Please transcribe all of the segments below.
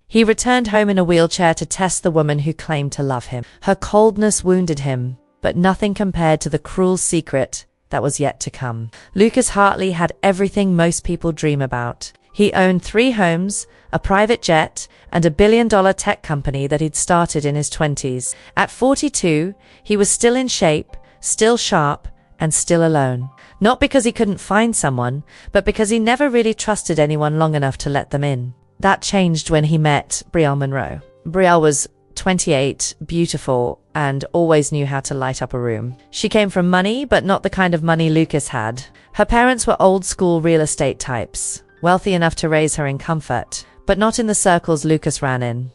He returned home in a wheelchair to test the woman who claimed to love him. Her coldness wounded him, but nothing compared to the cruel secret that was yet to come. Lucas Hartley had everything most people dream about. He owned 3 homes, a private jet, and a billion-dollar tech company that he'd started in his 20s. At 42, he was still in shape, still sharp, and still alone. Not because he couldn't find someone, but because he never really trusted anyone long enough to let them in. That changed when he met Brielle Monroe. Brielle was 28, beautiful, and always knew how to light up a room. She came from money, but not the kind of money Lucas had. Her parents were old-school real estate types, wealthy enough to raise her in comfort, but not in the circles Lucas ran in.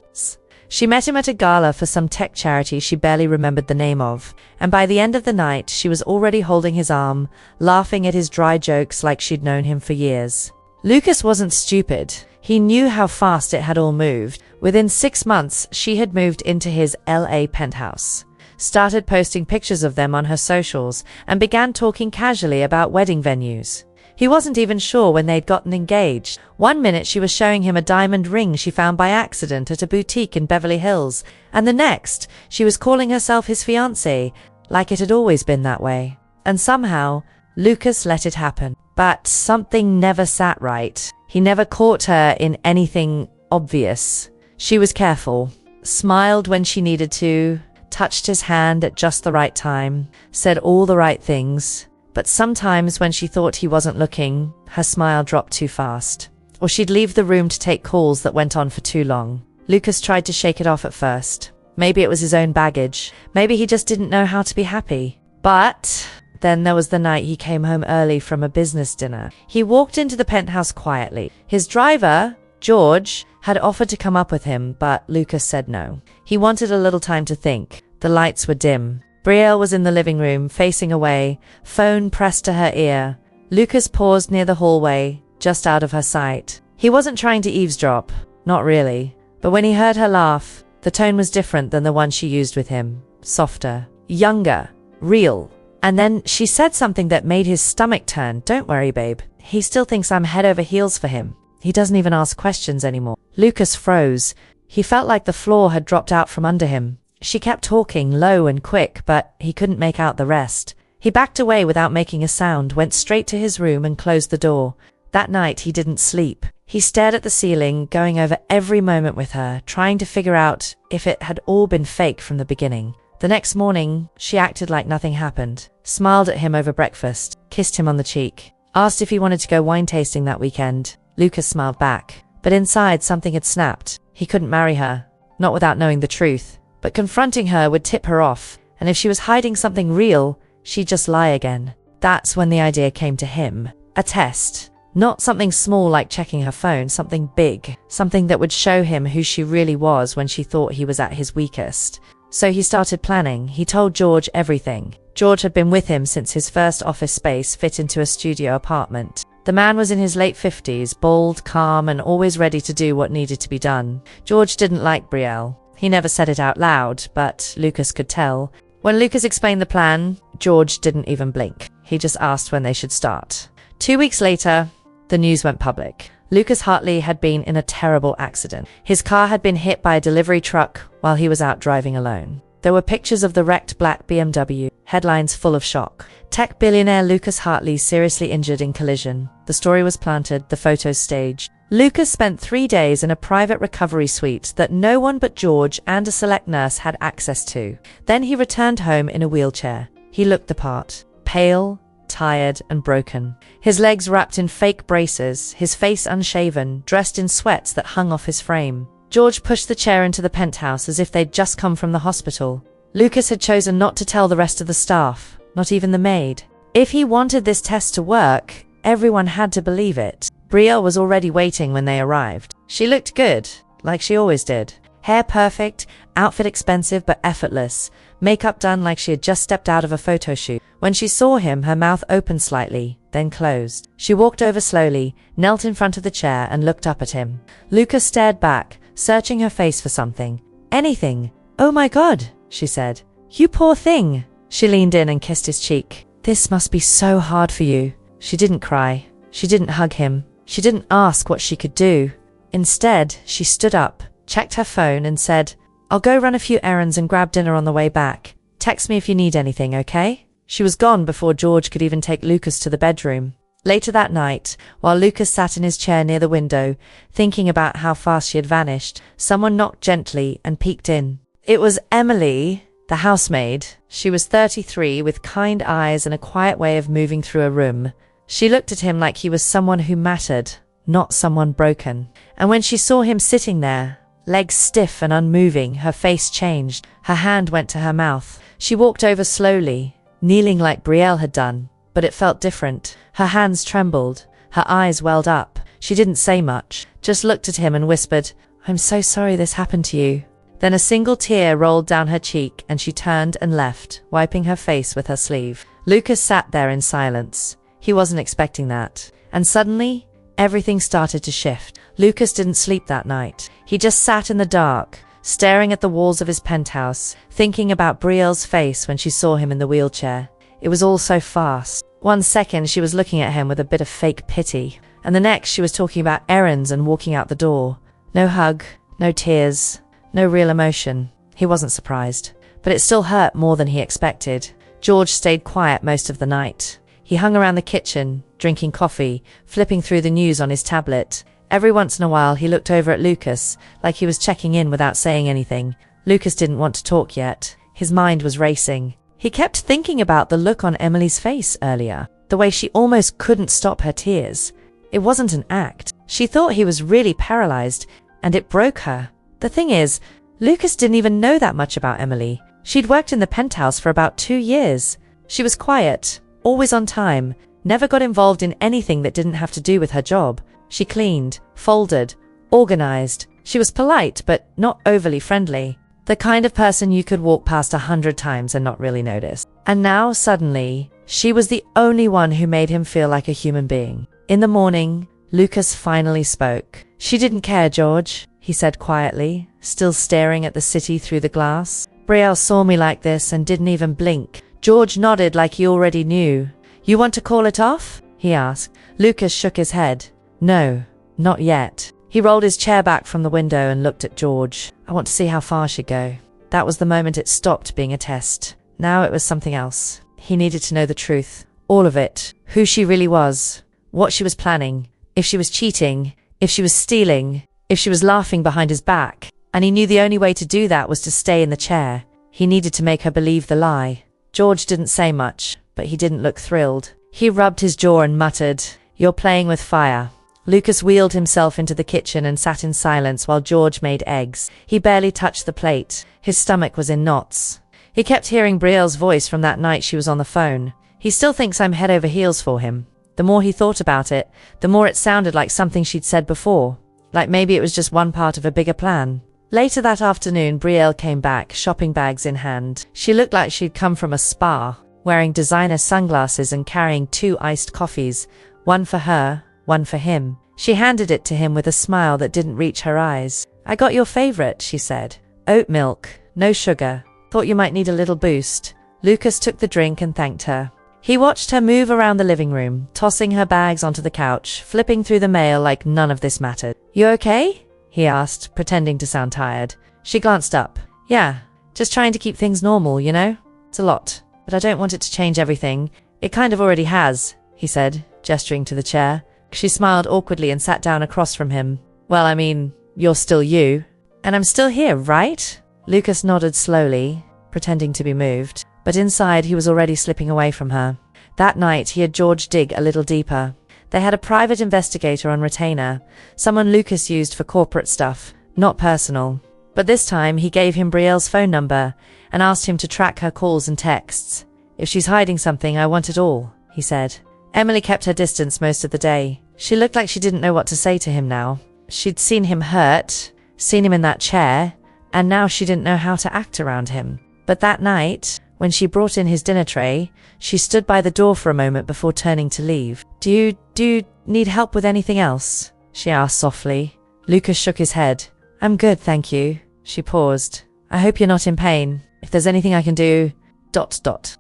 She met him at a gala for some tech charity she barely remembered the name of, and by the end of the night, she was already holding his arm, laughing at his dry jokes like she'd known him for years. Lucas wasn't stupid. He knew how fast it had all moved. Within 6 months, she had moved into his LA penthouse, started posting pictures of them on her socials, and began talking casually about wedding venues. He wasn't even sure when they'd gotten engaged. One minute she was showing him a diamond ring she found by accident at a boutique in Beverly Hills, and the next, she was calling herself his fiancée, like it had always been that way. And somehow, Lucas let it happen. But something never sat right. He never caught her in anything obvious. She was careful, smiled when she needed to, touched his hand at just the right time, said all the right things. But sometimes when she thought he wasn't looking, her smile dropped too fast. Or she'd leave the room to take calls that went on for too long. Lucas tried to shake it off at first. Maybe it was his own baggage. Maybe he just didn't know how to be happy. But then there was the night he came home early from a business dinner. He walked into the penthouse quietly. His driver, George, had offered to come up with him, but Lucas said no. He wanted a little time to think. The lights were dim. Brielle was in the living room, facing away, phone pressed to her ear. Lucas paused near the hallway, just out of her sight. He wasn't trying to eavesdrop, not really. But when he heard her laugh, the tone was different than the one she used with him. Softer, younger, real. And then she said something that made his stomach turn. Don't worry, babe. He still thinks I'm head over heels for him. He doesn't even ask questions anymore. Lucas froze. He felt like the floor had dropped out from under him. She kept talking, low and quick, but he couldn't make out the rest. He backed away without making a sound, went straight to his room and closed the door. That night he didn't sleep. He stared at the ceiling, going over every moment with her, trying to figure out if it had all been fake from the beginning. The next morning, she acted like nothing happened, smiled at him over breakfast, kissed him on the cheek, asked if he wanted to go wine tasting that weekend. Lucas smiled back, but inside something had snapped. He couldn't marry her, not without knowing the truth. But confronting her would tip her off, and if she was hiding something real, she'd just lie again. That's when the idea came to him. A test. Not something small like checking her phone, something big. Something that would show him who she really was when she thought he was at his weakest. So he started planning. He told George everything. George had been with him since his first office space fit into a studio apartment. The man was in his late 50s, bald, calm, and always ready to do what needed to be done. George didn't like Brielle. He never said it out loud, but Lucas could tell. When Lucas explained the plan, George didn't even blink. He just asked when they should start. 2 weeks later, the news went public. Lucas Hartley had been in a terrible accident. His car had been hit by a delivery truck while he was out driving alone. There were pictures of the wrecked black BMW, headlines full of shock. Tech billionaire Lucas Hartley seriously injured in collision. The story was planted, the photos staged. Lucas spent 3 days in a private recovery suite that no one but George and a select nurse had access to. Then he returned home in a wheelchair. He looked the part, pale, tired, and broken. His legs wrapped in fake braces, his face unshaven, dressed in sweats that hung off his frame. George pushed the chair into the penthouse as if they'd just come from the hospital. Lucas had chosen not to tell the rest of the staff, not even the maid. If he wanted this test to work, everyone had to believe it. Brielle was already waiting when they arrived. She looked good, like she always did. Hair perfect, outfit expensive but effortless, makeup done like she had just stepped out of a photo shoot. When she saw him, her mouth opened slightly, then closed. She walked over slowly, knelt in front of the chair and looked up at him. Lucas stared back, searching her face for something. Anything. "Oh my God," she said. "You poor thing." She leaned in and kissed his cheek. "This must be so hard for you." She didn't cry. She didn't hug him. She didn't ask what she could do. Instead, she stood up, checked her phone and said, "I'll go run a few errands and grab dinner on the way back. Text me if you need anything, okay?" She was gone before George could even take Lucas to the bedroom. Later that night, while Lucas sat in his chair near the window, thinking about how fast she had vanished, someone knocked gently and peeked in. It was Emily, the housemaid. She was 33, with kind eyes and a quiet way of moving through a room. She looked at him like he was someone who mattered, not someone broken. And when she saw him sitting there, legs stiff and unmoving, her face changed. Her hand went to her mouth. She walked over slowly, kneeling like Brielle had done, but it felt different. Her hands trembled. Her eyes welled up. She didn't say much, just looked at him and whispered, "I'm so sorry this happened to you." Then a single tear rolled down her cheek and she turned and left, wiping her face with her sleeve. Lucas sat there in silence. He wasn't expecting that. And suddenly, everything started to shift. Lucas didn't sleep that night. He just sat in the dark, staring at the walls of his penthouse, thinking about Brielle's face when she saw him in the wheelchair. It was all so fast. One second she was looking at him with a bit of fake pity, and the next she was talking about errands and walking out the door. No hug, no tears, no real emotion. He wasn't surprised, but it still hurt more than he expected. George stayed quiet most of the night. He hung around the kitchen, drinking coffee, flipping through the news on his tablet. Every once in a while he looked over at Lucas, like he was checking in without saying anything. Lucas didn't want to talk yet. His mind was racing. He kept thinking about the look on Emily's face earlier, the way she almost couldn't stop her tears. It wasn't an act. She thought he was really paralyzed, and it broke her. The thing is, Lucas didn't even know that much about Emily. She'd worked in the penthouse for about 2 years. She was quiet, always on time, never got involved in anything that didn't have to do with her job. She cleaned, folded, organized. She was polite, but not overly friendly. The kind of person you could walk past 100 times and not really notice. And now, suddenly, she was the only one who made him feel like a human being. In the morning, Lucas finally spoke. "She didn't care, George," he said quietly, still staring at the city through the glass. "Brielle saw me like this and didn't even blink." George nodded like he already knew. "You want to call it off?" he asked. Lucas shook his head. "No, not yet." He rolled his chair back from the window and looked at George. "I want to see how far she'd go." That was the moment it stopped being a test. Now it was something else. He needed to know the truth. All of it. Who she really was. What she was planning. If she was cheating. If she was stealing. If she was laughing behind his back. And he knew the only way to do that was to stay in the chair. He needed to make her believe the lie. George didn't say much, but he didn't look thrilled. He rubbed his jaw and muttered, "You're playing with fire." Lucas wheeled himself into the kitchen and sat in silence while George made eggs. He barely touched the plate. His stomach was in knots. He kept hearing Brielle's voice from that night she was on the phone. "He still thinks I'm head over heels for him." The more he thought about it, the more it sounded like something she'd said before. Like maybe it was just one part of a bigger plan. Later that afternoon, Brielle came back, shopping bags in hand. She looked like she'd come from a spa, wearing designer sunglasses and carrying 2 iced coffees, one for her, one for him. She handed it to him with a smile that didn't reach her eyes. "I got your favorite," she said. "Oat milk, no sugar. Thought you might need a little boost." Lucas took the drink and thanked her. He watched her move around the living room, tossing her bags onto the couch, flipping through the mail like none of this mattered. "You okay?" he asked, pretending to sound tired. She glanced up. "Yeah, just trying to keep things normal, you know? It's a lot, but I don't want it to change everything. It kind of already has," he said, gesturing to the chair. She smiled awkwardly and sat down across from him. "Well, I mean, you're still you. And I'm still here, right?" Lucas nodded slowly, pretending to be moved, but inside he was already slipping away from her. That night he had George dig a little deeper. They had a private investigator on retainer, someone Lucas used for corporate stuff, not personal. But this time he gave him Brielle's phone number and asked him to track her calls and texts. "If she's hiding something, I want it all," he said. Emily kept her distance most of the day. She looked like she didn't know what to say to him now. She'd seen him hurt, seen him in that chair, and now she didn't know how to act around him. But that night, when she brought in his dinner tray, she stood by the door for a moment before turning to leave. Do you need help with anything else?" she asked softly. Lucas shook his head. "I'm good, thank you." She paused. "I hope you're not in pain. If there's anything I can do... ...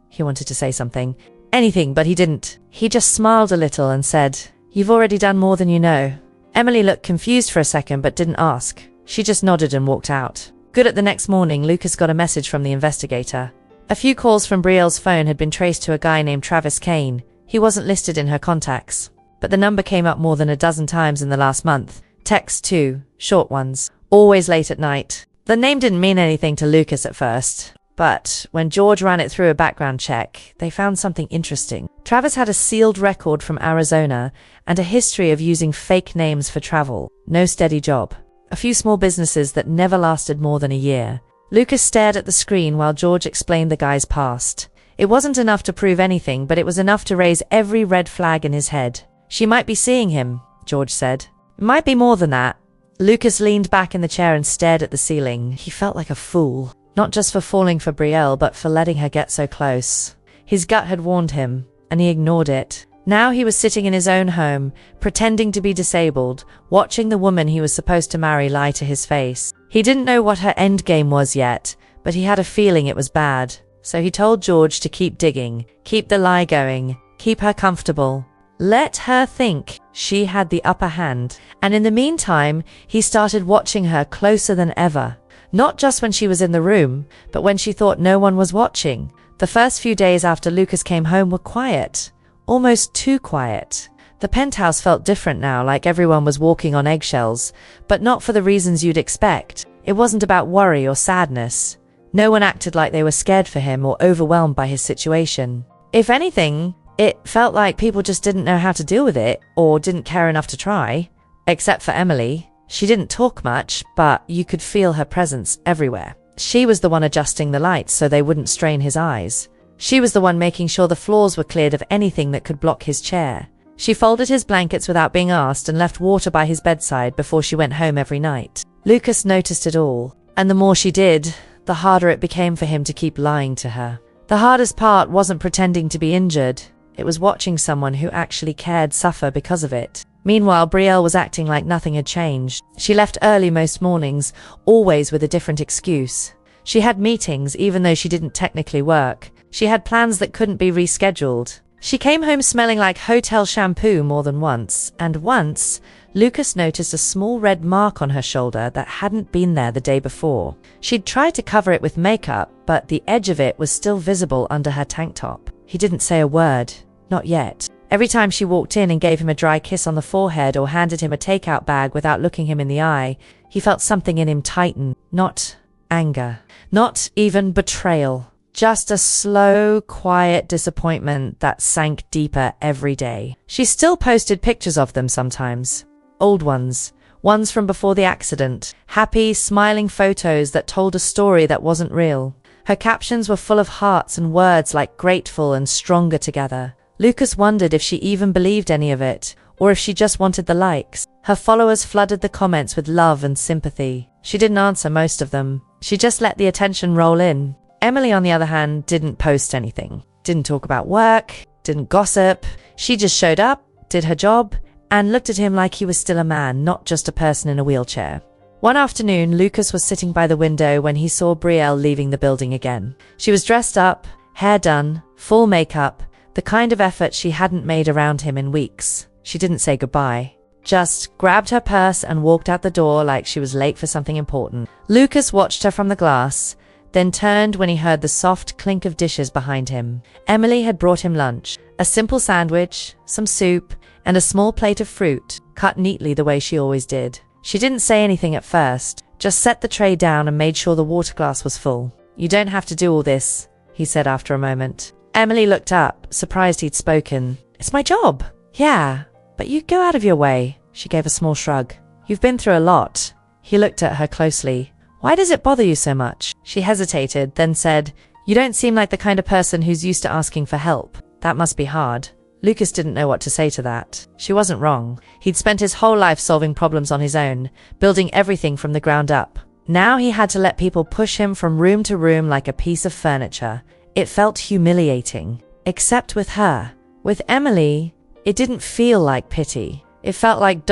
He wanted to say something. Anything, but he didn't. He just smiled a little and said, "You've already done more than you know." Emily looked confused for a second but didn't ask. She just nodded and walked out. Good at the next morning, Lucas got a message from the investigator. A few calls from Brielle's phone had been traced to a guy named Travis Kane. He wasn't listed in her contacts, but the number came up more than a dozen times in the last month. Texts too, short ones, always late at night. The name didn't mean anything to Lucas at first, but when George ran it through a background check, they found something interesting. Travis had a sealed record from Arizona and a history of using fake names for travel. No steady job. A few small businesses that never lasted more than a year. Lucas stared at the screen while George explained the guy's past. It wasn't enough to prove anything, but it was enough to raise every red flag in his head. She might be seeing him, George said. It might be more than that. Lucas leaned back in the chair and stared at the ceiling. He felt like a fool, not just for falling for Brielle, but for letting her get so close. His gut had warned him, and he ignored it. Now he was sitting in his own home, pretending to be disabled, watching the woman he was supposed to marry lie to his face. He didn't know what her endgame was yet, but he had a feeling it was bad. So he told George to keep digging, keep the lie going, keep her comfortable. Let her think she had the upper hand. And in the meantime, he started watching her closer than ever. Not just when she was in the room, but when she thought no one was watching. The first few days after Lucas came home were quiet. Almost too quiet. The penthouse felt different now, like everyone was walking on eggshells, but not for the reasons you'd expect. It wasn't about worry or sadness. No one acted like they were scared for him or overwhelmed by his situation. If anything, it felt like people just didn't know how to deal with it, or didn't care enough to try. Except for Emily. She didn't talk much, but you could feel her presence everywhere. She was the one adjusting the lights so they wouldn't strain his eyes. She was the one making sure the floors were cleared of anything that could block his chair. She folded his blankets without being asked and left water by his bedside before she went home every night. Lucas noticed it all, and the more she did, the harder it became for him to keep lying to her. The hardest part wasn't pretending to be injured. It was watching someone who actually cared suffer because of it. Meanwhile, Brielle was acting like nothing had changed. She left early most mornings, always with a different excuse. She had meetings even though she didn't technically work. She had plans that couldn't be rescheduled. She came home smelling like hotel shampoo more than once, and once, Lucas noticed a small red mark on her shoulder that hadn't been there the day before. She'd tried to cover it with makeup, but the edge of it was still visible under her tank top. He didn't say a word. Not yet. Every time she walked in and gave him a dry kiss on the forehead or handed him a takeout bag without looking him in the eye, he felt something in him tighten. Not anger. Not even betrayal. Just a slow, quiet disappointment that sank deeper every day. She still posted pictures of them sometimes. Old ones. Ones from before the accident. Happy, smiling photos that told a story that wasn't real. Her captions were full of hearts and words like grateful and stronger together. Lucas wondered if she even believed any of it, or if she just wanted the likes. Her followers flooded the comments with love and sympathy. She didn't answer most of them. She just let the attention roll in. Emily, on the other hand, didn't post anything. Didn't talk about work, didn't gossip. She just showed up, did her job, and looked at him like he was still a man, not just a person in a wheelchair. One afternoon, Lucas was sitting by the window when he saw Brielle leaving the building again. She was dressed up, hair done, full makeup, the kind of effort she hadn't made around him in weeks. She didn't say goodbye. Just grabbed her purse and walked out the door like she was late for something important. Lucas watched her from the glass, then turned when he heard the soft clink of dishes behind him. Emily had brought him lunch. A simple sandwich, some soup, and a small plate of fruit, cut neatly the way she always did. She didn't say anything at first, just set the tray down and made sure the water glass was full. "You don't have to do all this," he said after a moment. Emily looked up, surprised he'd spoken. "It's my job." "Yeah, but you go out of your way." She gave a small shrug. "You've been through a lot." He looked at her closely. "Why does it bother you so much?" She hesitated, then said, "You don't seem like the kind of person who's used to asking for help. That must be hard." Lucas didn't know what to say to that. She wasn't wrong. He'd spent his whole life solving problems on his own, building everything from the ground up. Now he had to let people push him from room to room like a piece of furniture. It felt humiliating. Except with her. With Emily, it didn't feel like pity. It felt like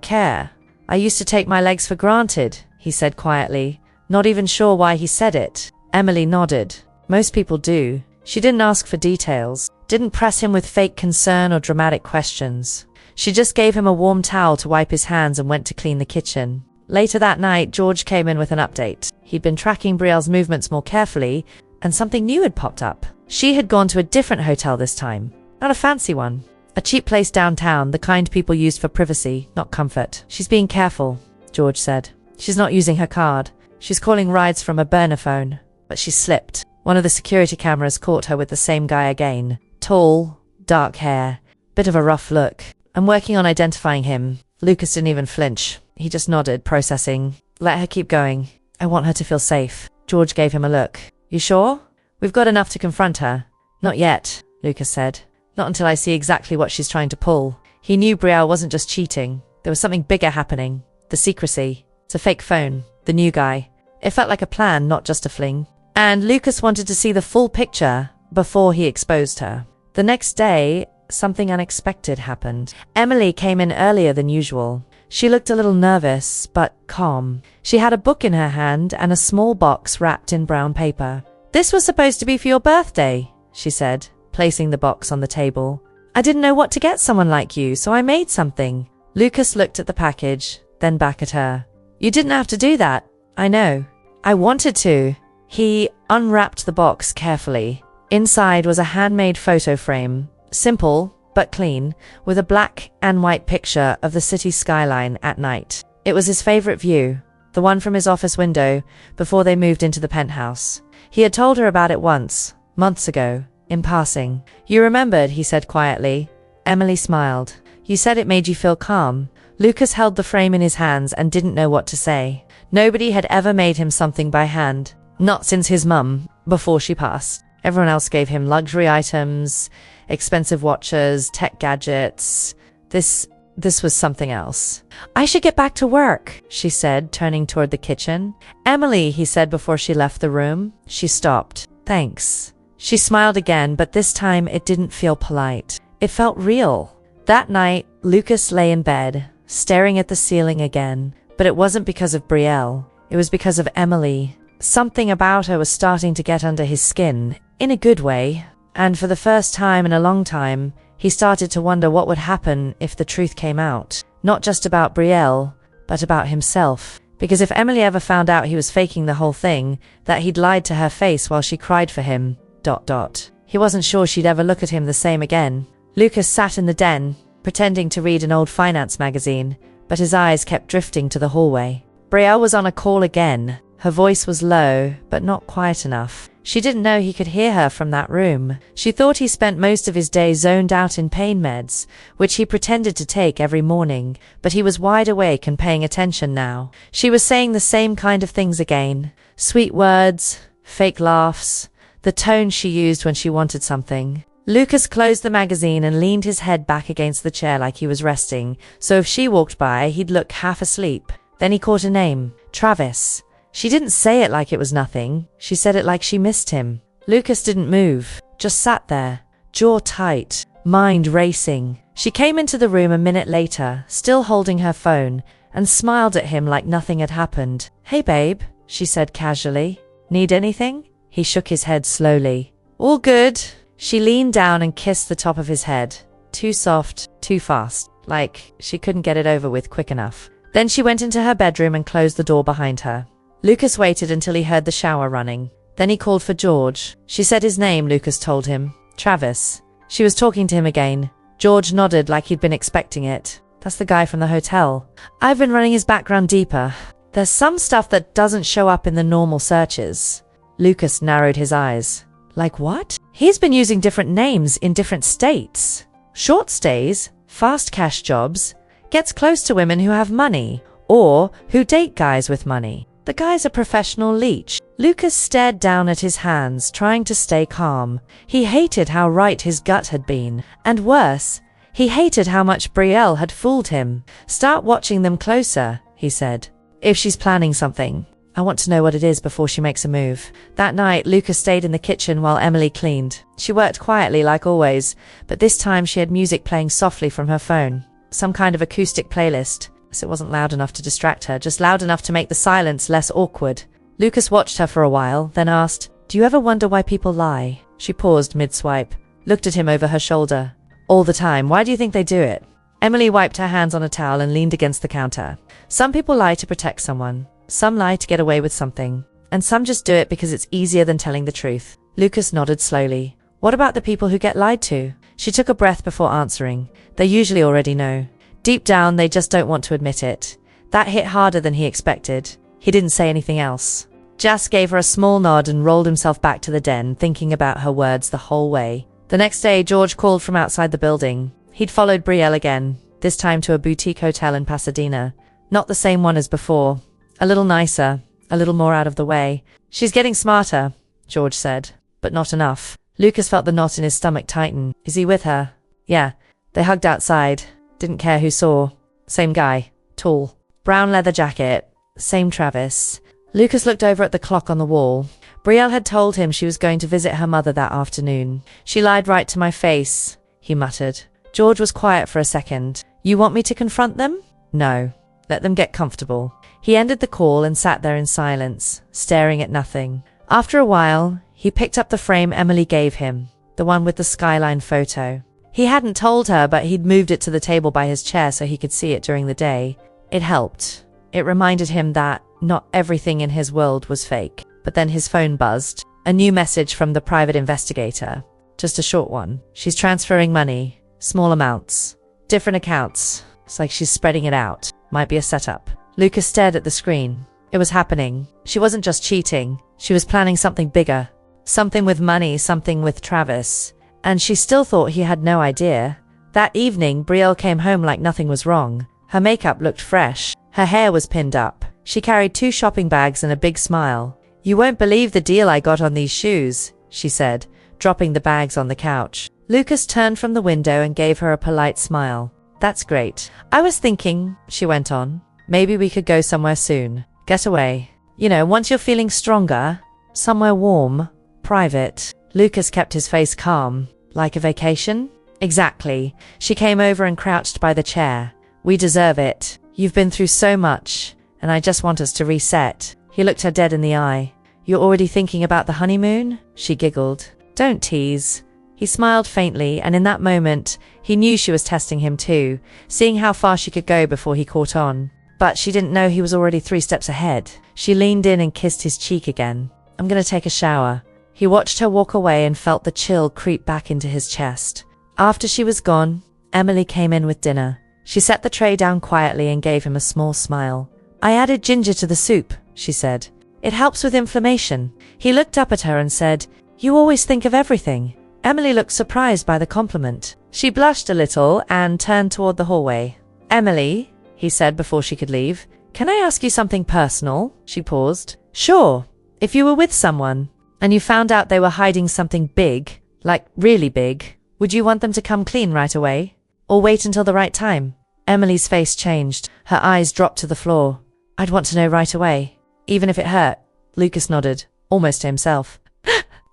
care. "I used to take my legs for granted," he said quietly, not even sure why he said it. Emily nodded. Most people do. She didn't ask for details, didn't press him with fake concern or dramatic questions. She just gave him a warm towel to wipe his hands and went to clean the kitchen. Later that night, George came in with an update. He'd been tracking Brielle's movements more carefully, and something new had popped up. She had gone to a different hotel this time. Not a fancy one. A cheap place downtown, the kind people used for privacy, not comfort. She's being careful, George said. She's not using her card. She's calling rides from a burner phone. But she slipped. One of the security cameras caught her with the same guy again. Tall, dark hair, bit of a rough look. I'm working on identifying him. Lucas didn't even flinch. He just nodded, processing. Let her keep going. I want her to feel safe. George gave him a look. You sure? We've got enough to confront her. Not yet, Lucas said. Not until I see exactly what she's trying to pull. He knew Brielle wasn't just cheating. There was something bigger happening. The secrecy. It's a fake phone. The new guy. It felt like a plan, not just a fling. And Lucas wanted to see the full picture before he exposed her. The next day, something unexpected happened. Emily came in earlier than usual. She looked a little nervous, but calm. She had a book in her hand and a small box wrapped in brown paper. This was supposed to be for your birthday, she said, placing the box on the table. I didn't know what to get someone like you, so I made something. Lucas looked at the package, then back at her. You didn't have to do that. I know. I wanted to. He unwrapped the box carefully. Inside was a handmade photo frame, simple but clean, with a black and white picture of the city skyline at night. It was his favorite view, the one from his office window before they moved into the penthouse. He had told her about it once, months ago, in passing. You remembered, he said quietly. Emily smiled. You said it made you feel calm. Lucas held the frame in his hands and didn't know what to say. Nobody had ever made him something by hand. Not since his mum, before she passed. Everyone else gave him luxury items, expensive watches, tech gadgets. This was something else. I should get back to work, she said, turning toward the kitchen. Emily, he said before she left the room. She stopped. Thanks. She smiled again, but this time it didn't feel polite. It felt real. That night, Lucas lay in bed, staring at the ceiling again. But it wasn't because of Brielle. It was because of Emily. Something about her was starting to get under his skin, in a good way. And for the first time in a long time, he started to wonder what would happen if the truth came out. Not just about Brielle, but about himself. Because if Emily ever found out he was faking the whole thing, that he'd lied to her face while she cried for him, ... He wasn't sure she'd ever look at him the same again. Lucas sat in the den, pretending to read an old finance magazine, but his eyes kept drifting to the hallway. Brielle was on a call again. Her voice was low, but not quiet enough. She didn't know he could hear her from that room. She thought he spent most of his day zoned out in pain meds, which he pretended to take every morning, but he was wide awake and paying attention now. She was saying the same kind of things again. Sweet words, fake laughs, the tone she used when she wanted something. Lucas closed the magazine and leaned his head back against the chair like he was resting, so if she walked by, he'd look half asleep. Then he caught a name. Travis. She didn't say it like it was nothing. She said it like she missed him. Lucas didn't move, just sat there, jaw tight, mind racing. She came into the room a minute later, still holding her phone, and smiled at him like nothing had happened. Hey babe, she said casually. Need anything? He shook his head slowly. All good. She leaned down and kissed the top of his head. Too soft, too fast, like she couldn't get it over with quick enough. Then she went into her bedroom and closed the door behind her. Lucas waited until he heard the shower running. Then he called for George. She said his name, Lucas told him. Travis. She was talking to him again. George nodded like he'd been expecting it. That's the guy from the hotel. I've been running his background deeper. There's some stuff that doesn't show up in the normal searches. Lucas narrowed his eyes. Like what? He's been using different names in different states. Short stays, fast cash jobs, gets close to women who have money, or who date guys with money. The guy's a professional leech. Lucas stared down at his hands, trying to stay calm. He hated how right his gut had been. And worse, he hated how much Brielle had fooled him. Start watching them closer, he said. If she's planning something, I want to know what it is before she makes a move. That night, Lucas stayed in the kitchen while Emily cleaned. She worked quietly like always, but this time she had music playing softly from her phone. Some kind of acoustic playlist. So it wasn't loud enough to distract her, just loud enough to make the silence less awkward. Lucas watched her for a while, then asked, Do you ever wonder why people lie? She paused mid-swipe, looked at him over her shoulder. All the time. Why do you think they do it? Emily wiped her hands on a towel and leaned against the counter. Some people lie to protect someone. Some lie to get away with something. And some just do it because it's easier than telling the truth. Lucas nodded slowly. What about the people who get lied to? She took a breath before answering. They usually already know. Deep down, they just don't want to admit it. That hit harder than he expected. He didn't say anything else. Jas gave her a small nod and rolled himself back to the den, thinking about her words the whole way. The next day, George called from outside the building. He'd followed Brielle again, this time to a boutique hotel in Pasadena. Not the same one as before. A little nicer, a little more out of the way. She's getting smarter, George said, but not enough. Lucas felt the knot in his stomach tighten. Is he with her? Yeah. They hugged outside. Didn't care who saw. Same guy. Tall. Brown leather jacket. Same Travis. Lucas looked over at the clock on the wall. Brielle had told him she was going to visit her mother that afternoon. She lied right to my face, he muttered. George was quiet for a second. You want me to confront them? No. Let them get comfortable. He ended the call and sat there in silence, staring at nothing. After a while, he picked up the frame Emily gave him, the one with the skyline photo. He hadn't told her, but he'd moved it to the table by his chair so he could see it during the day. It helped. It reminded him that not everything in his world was fake. But then his phone buzzed. A new message from the private investigator. Just a short one. She's transferring money. Small amounts. Different accounts. It's like she's spreading it out. Might be a setup. Lucas stared at the screen. It was happening. She wasn't just cheating. She was planning something bigger. Something with money, something with Travis. And she still thought he had no idea. That evening, Brielle came home like nothing was wrong. Her makeup looked fresh. Her hair was pinned up. She carried 2 shopping bags and a big smile. You won't believe the deal I got on these shoes, she said, dropping the bags on the couch. Lucas turned from the window and gave her a polite smile. That's great. I was thinking, she went on, maybe we could go somewhere soon. Get away. You know, once you're feeling stronger. Somewhere warm. Private. Lucas kept his face calm. Like a vacation? Exactly. She came over and crouched by the chair. We deserve it. You've been through so much, and I just want us to reset. He looked her dead in the eye. You're already thinking about the honeymoon? She giggled. Don't tease. He smiled faintly, and in that moment, he knew she was testing him too, seeing how far she could go before he caught on. But she didn't know he was already 3 steps ahead. She leaned in and kissed his cheek again. I'm gonna take a shower. He watched her walk away and felt the chill creep back into his chest. After she was gone, Emily came in with dinner. She set the tray down quietly and gave him a small smile. I added ginger to the soup, she said. It helps with inflammation. He looked up at her and said, You always think of everything. Emily looked surprised by the compliment. She blushed a little and turned toward the hallway. Emily, he said before she could leave, can I ask you something personal? She paused. Sure. If you were with someone, and you found out they were hiding something big, like really big, would you want them to come clean right away? Or wait until the right time? Emily's face changed. Her eyes dropped to the floor. I'd want to know right away. Even if it hurt. Lucas nodded, almost to himself.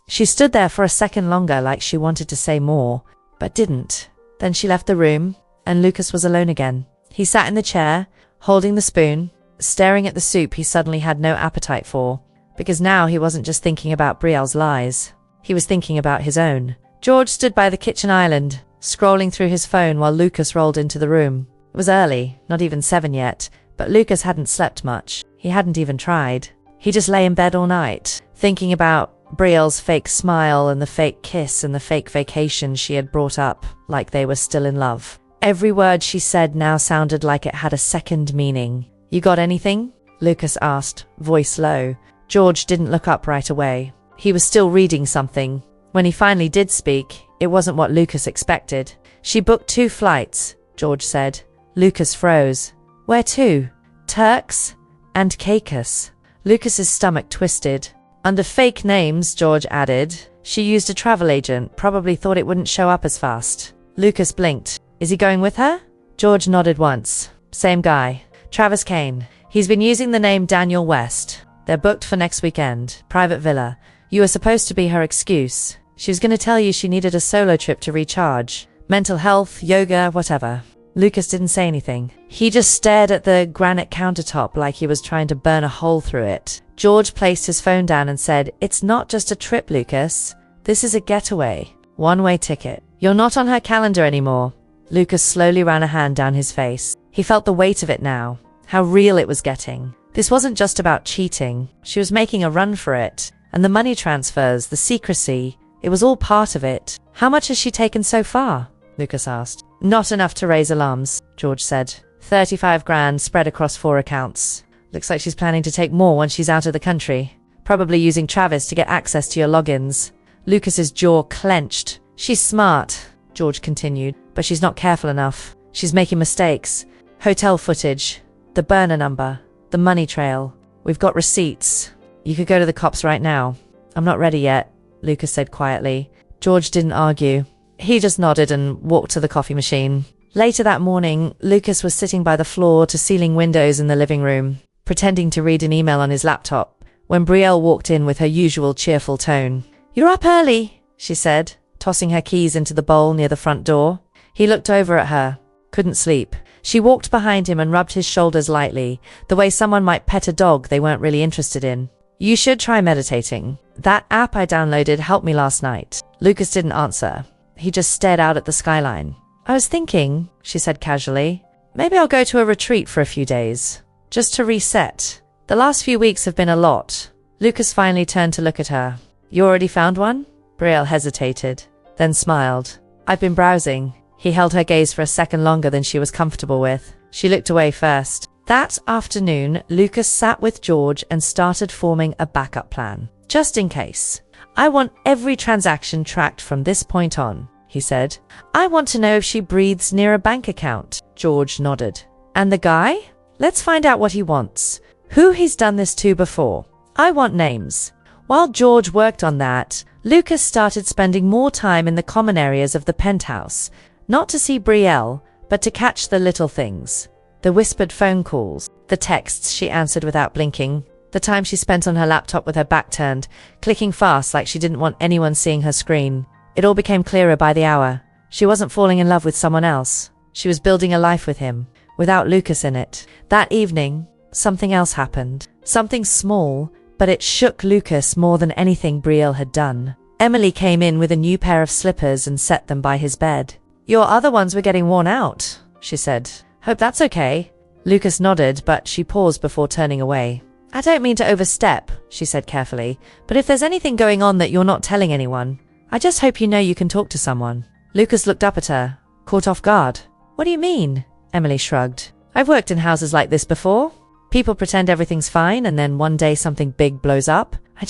She stood there for a second longer like she wanted to say more, but didn't. Then she left the room, and Lucas was alone again. He sat in the chair, holding the spoon, staring at the soup he suddenly had no appetite for, because now he wasn't just thinking about Brielle's lies. He was thinking about his own. George stood by the kitchen island, scrolling through his phone while Lucas rolled into the room. It was early, not even 7 yet, but Lucas hadn't slept much. He hadn't even tried. He just lay in bed all night, thinking about Brielle's fake smile and the fake kiss and the fake vacation she had brought up, like they were still in love. Every word she said now sounded like it had a second meaning. You got anything? Lucas asked, voice low. George didn't look up right away. He was still reading something. When he finally did speak, it wasn't what Lucas expected. She booked 2 flights, George said. Lucas froze. Where to? Turks and Caicos. Lucas's stomach twisted. Under fake names, George added. She used a travel agent, probably thought it wouldn't show up as fast. Lucas blinked. Is he going with her? George nodded once. Same guy. Travis Kane. He's been using the name Daniel West. They're booked for next weekend. Private villa. You were supposed to be her excuse. She was going to tell you she needed a solo trip to recharge. Mental health, yoga, whatever. Lucas didn't say anything. He just stared at the granite countertop like he was trying to burn a hole through it. George placed his phone down and said, It's not just a trip, Lucas. This is a getaway. One-way ticket. You're not on her calendar anymore. Lucas slowly ran a hand down his face. He felt the weight of it now. how real it was getting. This wasn't just about cheating. She was making a run for it. And the money transfers, the secrecy, it was all part of it. How much has she taken so far? Lucas asked. Not enough to raise alarms, George said. 35 grand spread across 4 accounts. Looks like she's planning to take more once she's out of the country. Probably using Travis to get access to your logins. Lucas's jaw clenched. She's smart, George continued, but she's not careful enough. She's making mistakes. Hotel footage, the burner number, the money trail. We've got receipts. You could go to the cops right now. I'm not ready yet, Lucas said quietly. George didn't argue. He just nodded and walked to the coffee machine. Later that morning, Lucas was sitting by the floor-to-ceiling windows in the living room, pretending to read an email on his laptop, when Brielle walked in with her usual cheerful tone. You're up early, she said, tossing her keys into the bowl near the front door. He looked over at her. Couldn't sleep. She walked behind him and rubbed his shoulders lightly, the way someone might pet a dog they weren't really interested in. You should try meditating. That app I downloaded helped me last night. Lucas didn't answer. He just stared out at the skyline. I was thinking, she said casually, maybe I'll go to a retreat for a few days, just to reset. The last few weeks have been a lot. Lucas finally turned to look at her. You already found one? Brielle hesitated, then smiled. I've been browsing. He held her gaze for a second longer than she was comfortable with. She looked away first. That afternoon, Lucas sat with George and started forming a backup plan. Just in case. I want every transaction tracked from this point on, he said. I want to know if she breathes near a bank account. George nodded. And the guy? Let's find out what he wants. Who he's done this to before. I want names. While George worked on that, Lucas started spending more time in the common areas of the penthouse, not to see Brielle, but to catch the little things. The whispered phone calls, the texts she answered without blinking, the time she spent on her laptop with her back turned, clicking fast like she didn't want anyone seeing her screen. It all became clearer by the hour. She wasn't falling in love with someone else. She was building a life with him, without Lucas in it. That evening, something else happened. Something small, but it shook Lucas more than anything Brielle had done. Emily came in with a new pair of slippers and set them by his bed. Your other ones were getting worn out, she said. Hope that's okay. Lucas nodded, but she paused before turning away. I don't mean to overstep, she said carefully, but if there's anything going on that you're not telling anyone, I just hope you know you can talk to someone. Lucas looked up at her, caught off guard. What do you mean? Emily shrugged. I've worked in houses like this before. People pretend everything's fine and then one day something big blows up. I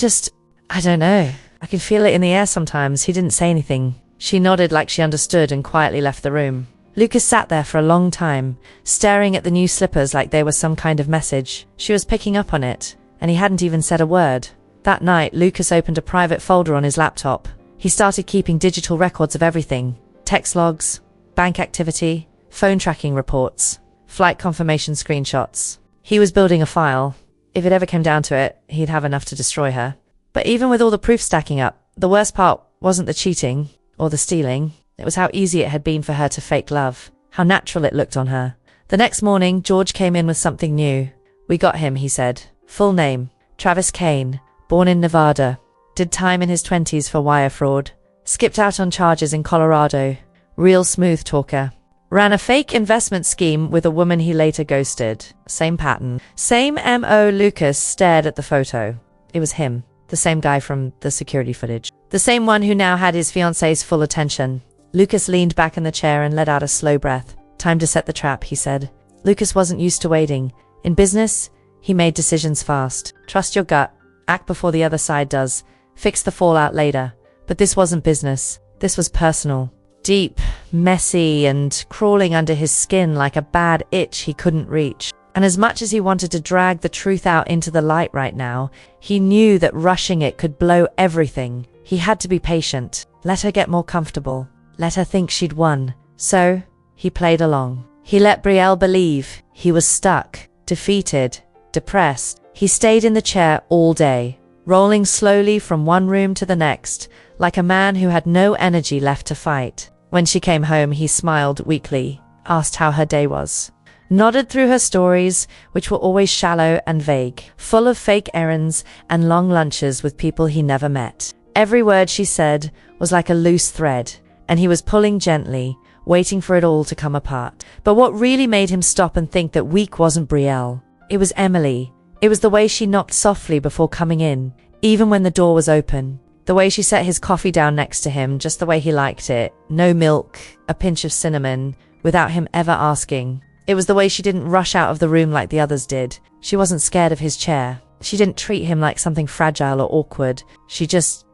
don't know. I can feel it in the air sometimes. He didn't say anything. She nodded like she understood and quietly left the room. Lucas sat there for a long time, staring at the new slippers like they were some kind of message. She was picking up on it, and he hadn't even said a word. That night, Lucas opened a private folder on his laptop. He started keeping digital records of everything. Text logs, bank activity, phone tracking reports, flight confirmation screenshots. He was building a file. If it ever came down to it, he'd have enough to destroy her. But even with all the proof stacking up, the worst part wasn't the cheating or the stealing. It was how easy it had been for her to fake love, how natural it looked on her. The next morning, George came in with something new. We got him, he said. Full name, Travis Kane, born in Nevada, did time in his 20s for wire fraud, skipped out on charges in Colorado, real smooth talker. Ran a fake investment scheme with a woman he later ghosted. Same pattern. Same M.O. Lucas stared at the photo. It was him, the same guy from the security footage. The same one who now had his fiancée's full attention. Lucas leaned back in the chair and let out a slow breath. Time to set the trap, he said. Lucas wasn't used to waiting. In business, he made decisions fast. Trust your gut. Act before the other side does. Fix the fallout later. But this wasn't business. This was personal. Deep, messy, and crawling under his skin like a bad itch he couldn't reach. And as much as he wanted to drag the truth out into the light right now, he knew that rushing it could blow everything. He had to be patient. Let her get more comfortable. Let her think she'd won. So, he played along. He let Brielle believe he was stuck, defeated, depressed. He stayed in the chair all day, rolling slowly from one room to the next, like a man who had no energy left to fight. When she came home, he smiled weakly, asked how her day was, nodded through her stories, which were always shallow and vague, full of fake errands and long lunches with people he never met. Every word she said was like a loose thread, and he was pulling gently, waiting for it all to come apart. But what really made him stop and think that weak wasn't Brielle. It was Emily. It was the way she knocked softly before coming in, even when the door was open. The way she set his coffee down next to him, just the way he liked it. No milk, a pinch of cinnamon, without him ever asking. It was the way she didn't rush out of the room like the others did. She wasn't scared of his chair. She didn't treat him like something fragile or awkward. She just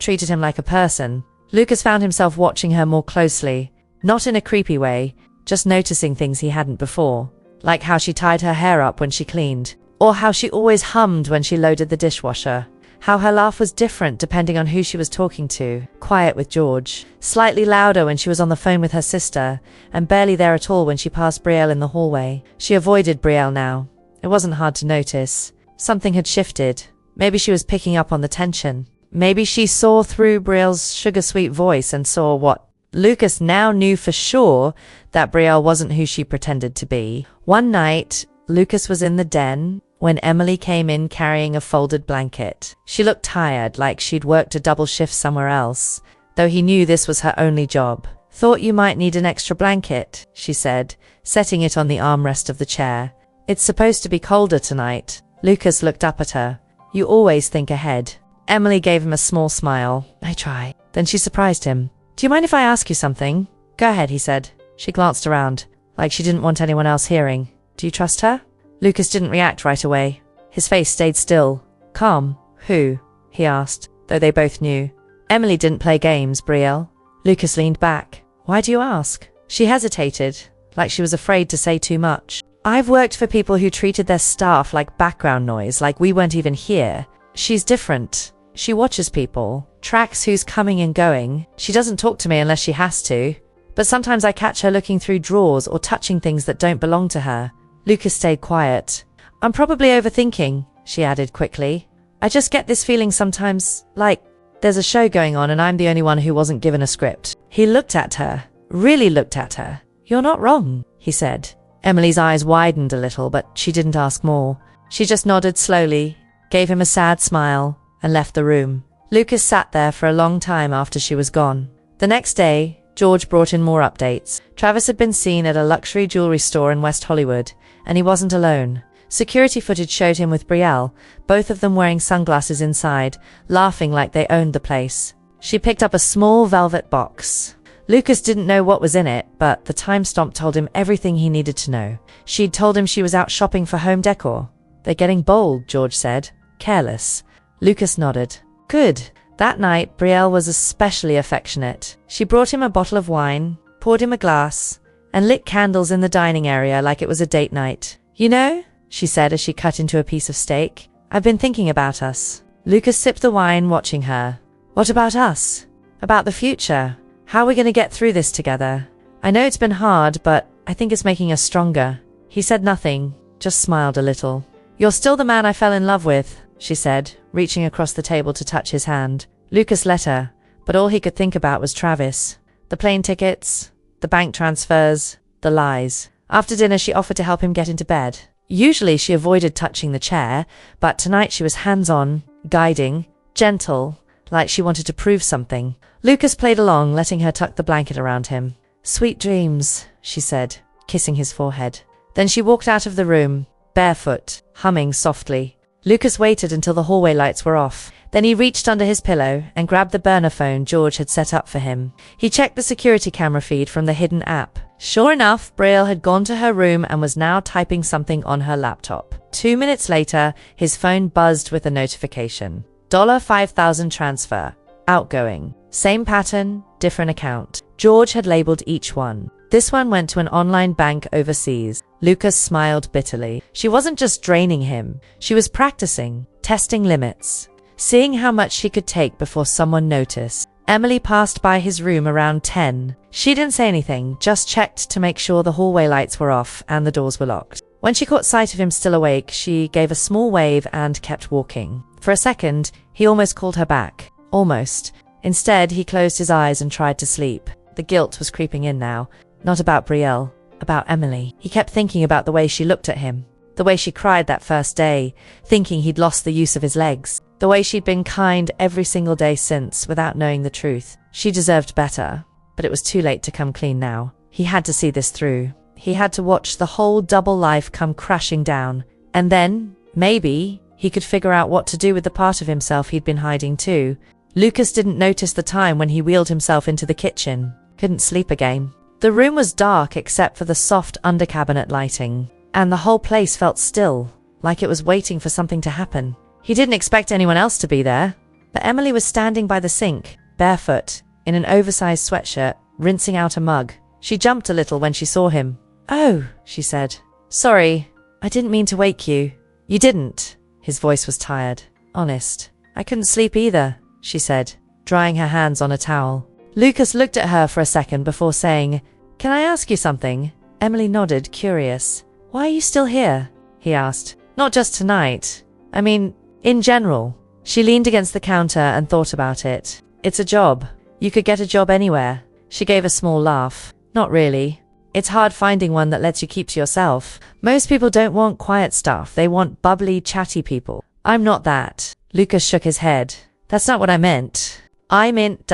treated him like a person. Lucas found himself watching her more closely, not in a creepy way, just noticing things he hadn't before, like how she tied her hair up when she cleaned, or how she always hummed when she loaded the dishwasher, how her laugh was different depending on who she was talking to, quiet with George, slightly louder when she was on the phone with her sister, and barely there at all when she passed Brielle in the hallway. She avoided Brielle now. It wasn't hard to notice. Something had shifted. Maybe she was picking up on the tension. Maybe she saw through Brielle's sugar-sweet voice and saw what Lucas now knew for sure, that Brielle wasn't who she pretended to be. One night, Lucas was in the den when Emily came in carrying a folded blanket. She looked tired, like she'd worked a double shift somewhere else, though he knew this was her only job. "Thought you might need an extra blanket," she said, setting it on the armrest of the chair. "It's supposed to be colder tonight." Lucas looked up at her. "You always think ahead." Emily gave him a small smile. "I try." Then she surprised him. "Do you mind if I ask you something?" "Go ahead," he said. She glanced around, like she didn't want anyone else hearing. "Do you trust her?" Lucas didn't react right away. His face stayed still, calm. "Who?" he asked, though they both knew. "Emily didn't play games, Brielle." Lucas leaned back. "Why do you ask?" She hesitated, like she was afraid to say too much. "I've worked for people who treated their staff like background noise, like we weren't even here. She's different. She watches people, tracks who's coming and going. She doesn't talk to me unless she has to. But sometimes I catch her looking through drawers or touching things that don't belong to her." Lucas stayed quiet. "I'm probably overthinking," she added quickly. "I just get this feeling sometimes, like there's a show going on and I'm the only one who wasn't given a script." He looked at her, really looked at her. "You're not wrong," he said. Emily's eyes widened a little, but she didn't ask more. She just nodded slowly, gave him a sad smile, and left the room. Lucas sat there for a long time after she was gone. The next day, George brought in more updates. Travis had been seen at a luxury jewelry store in West Hollywood, and he wasn't alone. Security footage showed him with Brielle, both of them wearing sunglasses inside, laughing like they owned the place. She picked up a small velvet box. Lucas didn't know what was in it, but the time stamp told him everything he needed to know. She'd told him she was out shopping for home decor. "They're getting bold," George said. "Careless." Lucas nodded. "Good." That night, Brielle was especially affectionate. She brought him a bottle of wine, poured him a glass, and lit candles in the dining area like it was a date night. "You know," she said as she cut into a piece of steak, "I've been thinking about us." Lucas sipped the wine, watching her. "What about us?" "About the future. How we're going to get through this together. I know it's been hard, but I think it's making us stronger." He said nothing, just smiled a little. "You're still the man I fell in love with," she said, reaching across the table to touch his hand. Lucas let her, but all he could think about was Travis. The plane tickets, the bank transfers, the lies. After dinner, she offered to help him get into bed. Usually she avoided touching the chair, but tonight she was hands-on, guiding, gentle, like she wanted to prove something. Lucas played along, letting her tuck the blanket around him. "Sweet dreams," she said, kissing his forehead. Then she walked out of the room, barefoot, humming softly. Lucas waited until the hallway lights were off. Then he reached under his pillow and grabbed the burner phone George had set up for him. He checked the security camera feed from the hidden app. Sure enough, Brielle had gone to her room and was now typing something on her laptop. 2 minutes later, his phone buzzed with a notification. $5,000 transfer. Outgoing. Same pattern, different account. George had labeled each one. This one went to an online bank overseas. Lucas smiled bitterly. She wasn't just draining him. She was practicing, testing limits, seeing how much she could take before someone noticed. Emily passed by his room around 10. She didn't say anything, just checked to make sure the hallway lights were off and the doors were locked. When she caught sight of him still awake, she gave a small wave and kept walking. For a second, he almost called her back. Almost. Instead, he closed his eyes and tried to sleep. The guilt was creeping in now. Not about Brielle, about Emily. He kept thinking about the way she looked at him, the way she cried that first day, thinking he'd lost the use of his legs, the way she'd been kind every single day since, without knowing the truth. She deserved better. but it was too late to come clean now. He had to see this through. He had to watch the whole double life come crashing down. And then, maybe, he could figure out what to do with the part of himself he'd been hiding too. Lucas didn't notice the time when he wheeled himself into the kitchen. Couldn't sleep again. The room was dark except for the soft under-cabinet lighting, and the whole place felt still, like it was waiting for something to happen. He didn't expect anyone else to be there, but Emily was standing by the sink, barefoot, in an oversized sweatshirt, rinsing out a mug. She jumped a little when she saw him. "Oh," she said. "Sorry, I didn't mean to wake you." "You didn't." His voice was tired. "Honest. I couldn't sleep either," she said, drying her hands on a towel. Lucas looked at her for a second before saying, "Can I ask you something?" Emily nodded, curious. "Why are you still here?" he asked. "Not just tonight. I mean, in general." She leaned against the counter and thought about it. "It's a job. You could get a job anywhere." She gave a small laugh. "Not really. It's hard finding one that lets you keep to yourself. Most people don't want quiet stuff. They want bubbly, chatty people. I'm not that." Lucas shook his head. "That's not what I meant. I meant ...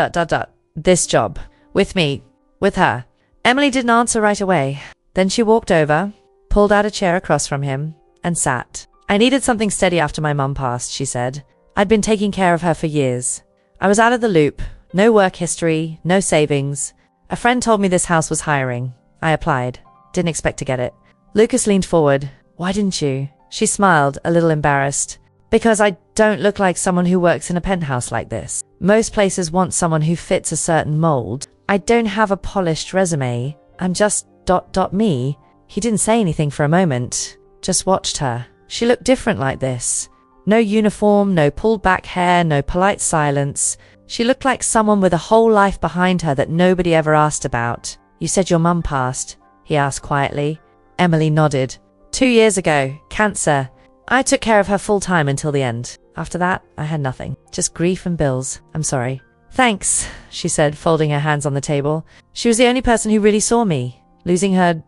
this job. With me. With her." Emily didn't answer right away. Then she walked over, pulled out a chair across from him, and sat. "I needed something steady after my mum passed," she said. "I'd been taking care of her for years. I was out of the loop. No work history, no savings. A friend told me this house was hiring. I applied. Didn't expect to get it." Lucas leaned forward. "Why didn't you?" She smiled, a little embarrassed. "Because I don't look like someone who works in a penthouse like this. Most places want someone who fits a certain mold. I don't have a polished resume. I'm just ... me." He didn't say anything for a moment, just watched her. She looked different like this. No uniform, no pulled back hair, no polite silence. She looked like someone with a whole life behind her that nobody ever asked about. "You said your mum passed?" he asked quietly. Emily nodded. 2 years ago, cancer. I took care of her full time until the end. After that, I had nothing. Just grief and bills. I'm sorry." "Thanks," she said, folding her hands on the table. "She was the only person who really saw me. Losing her ...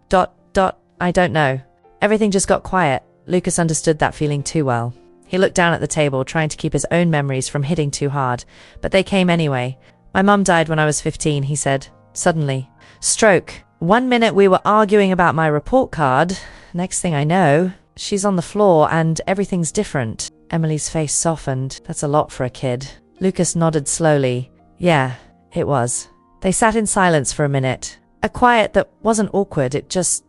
I don't know." Everything just got quiet. Lucas understood that feeling too well. He looked down at the table, trying to keep his own memories from hitting too hard, but they came anyway. "My mum died when I was 15, he said, suddenly. "Stroke. 1 minute we were arguing about my report card. Next thing I know, she's on the floor and everything's different." Emily's face softened. "That's a lot for a kid." Lucas nodded slowly. "Yeah, it was." They sat in silence for a minute. A quiet that wasn't awkward, it just ...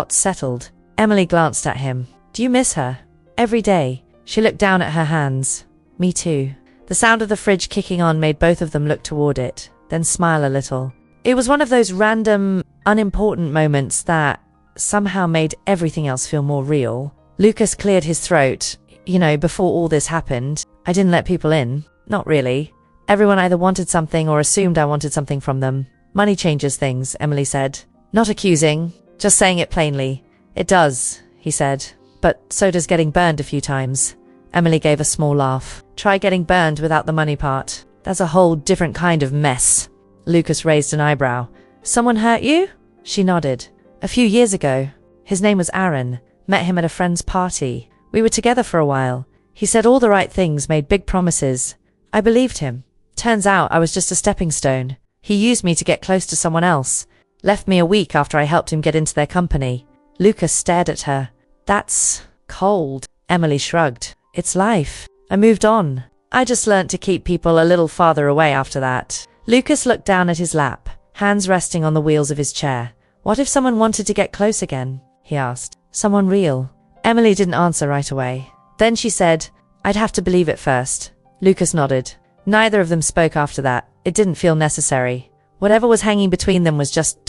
settled. Emily glanced at him. "Do you miss her?" "Every day." She looked down at her hands. "Me too." The sound of the fridge kicking on made both of them look toward it, then smile a little. It was one of those random, unimportant moments that somehow made everything else feel more real. Lucas cleared his throat. "You know, before all this happened, I didn't let people in. Not really. Everyone either wanted something or assumed I wanted something from them. Money changes things," Emily said. Not accusing, just saying it plainly. "It does," he said. "But so does getting burned a few times." Emily gave a small laugh. "Try getting burned without the money part. That's a whole different kind of mess." Lucas raised an eyebrow. "Someone hurt you?" She nodded. "A few years ago. His name was Aaron. Met him at a friend's party. We were together for a while. He said all the right things, made big promises. I believed him. Turns out I was just a stepping stone. He used me to get close to someone else. Left me a week after I helped him get into their company." Lucas stared at her. "That's cold." Emily shrugged. "It's life. I moved on. I just learnt to keep people a little farther away after that." Lucas looked down at his lap, hands resting on the wheels of his chair. "What if someone wanted to get close again?" he asked. "Someone real?" Emily didn't answer right away. Then she said, "I'd have to believe it first." Lucas nodded. Neither of them spoke after that. It didn't feel necessary. Whatever was hanging between them was just ...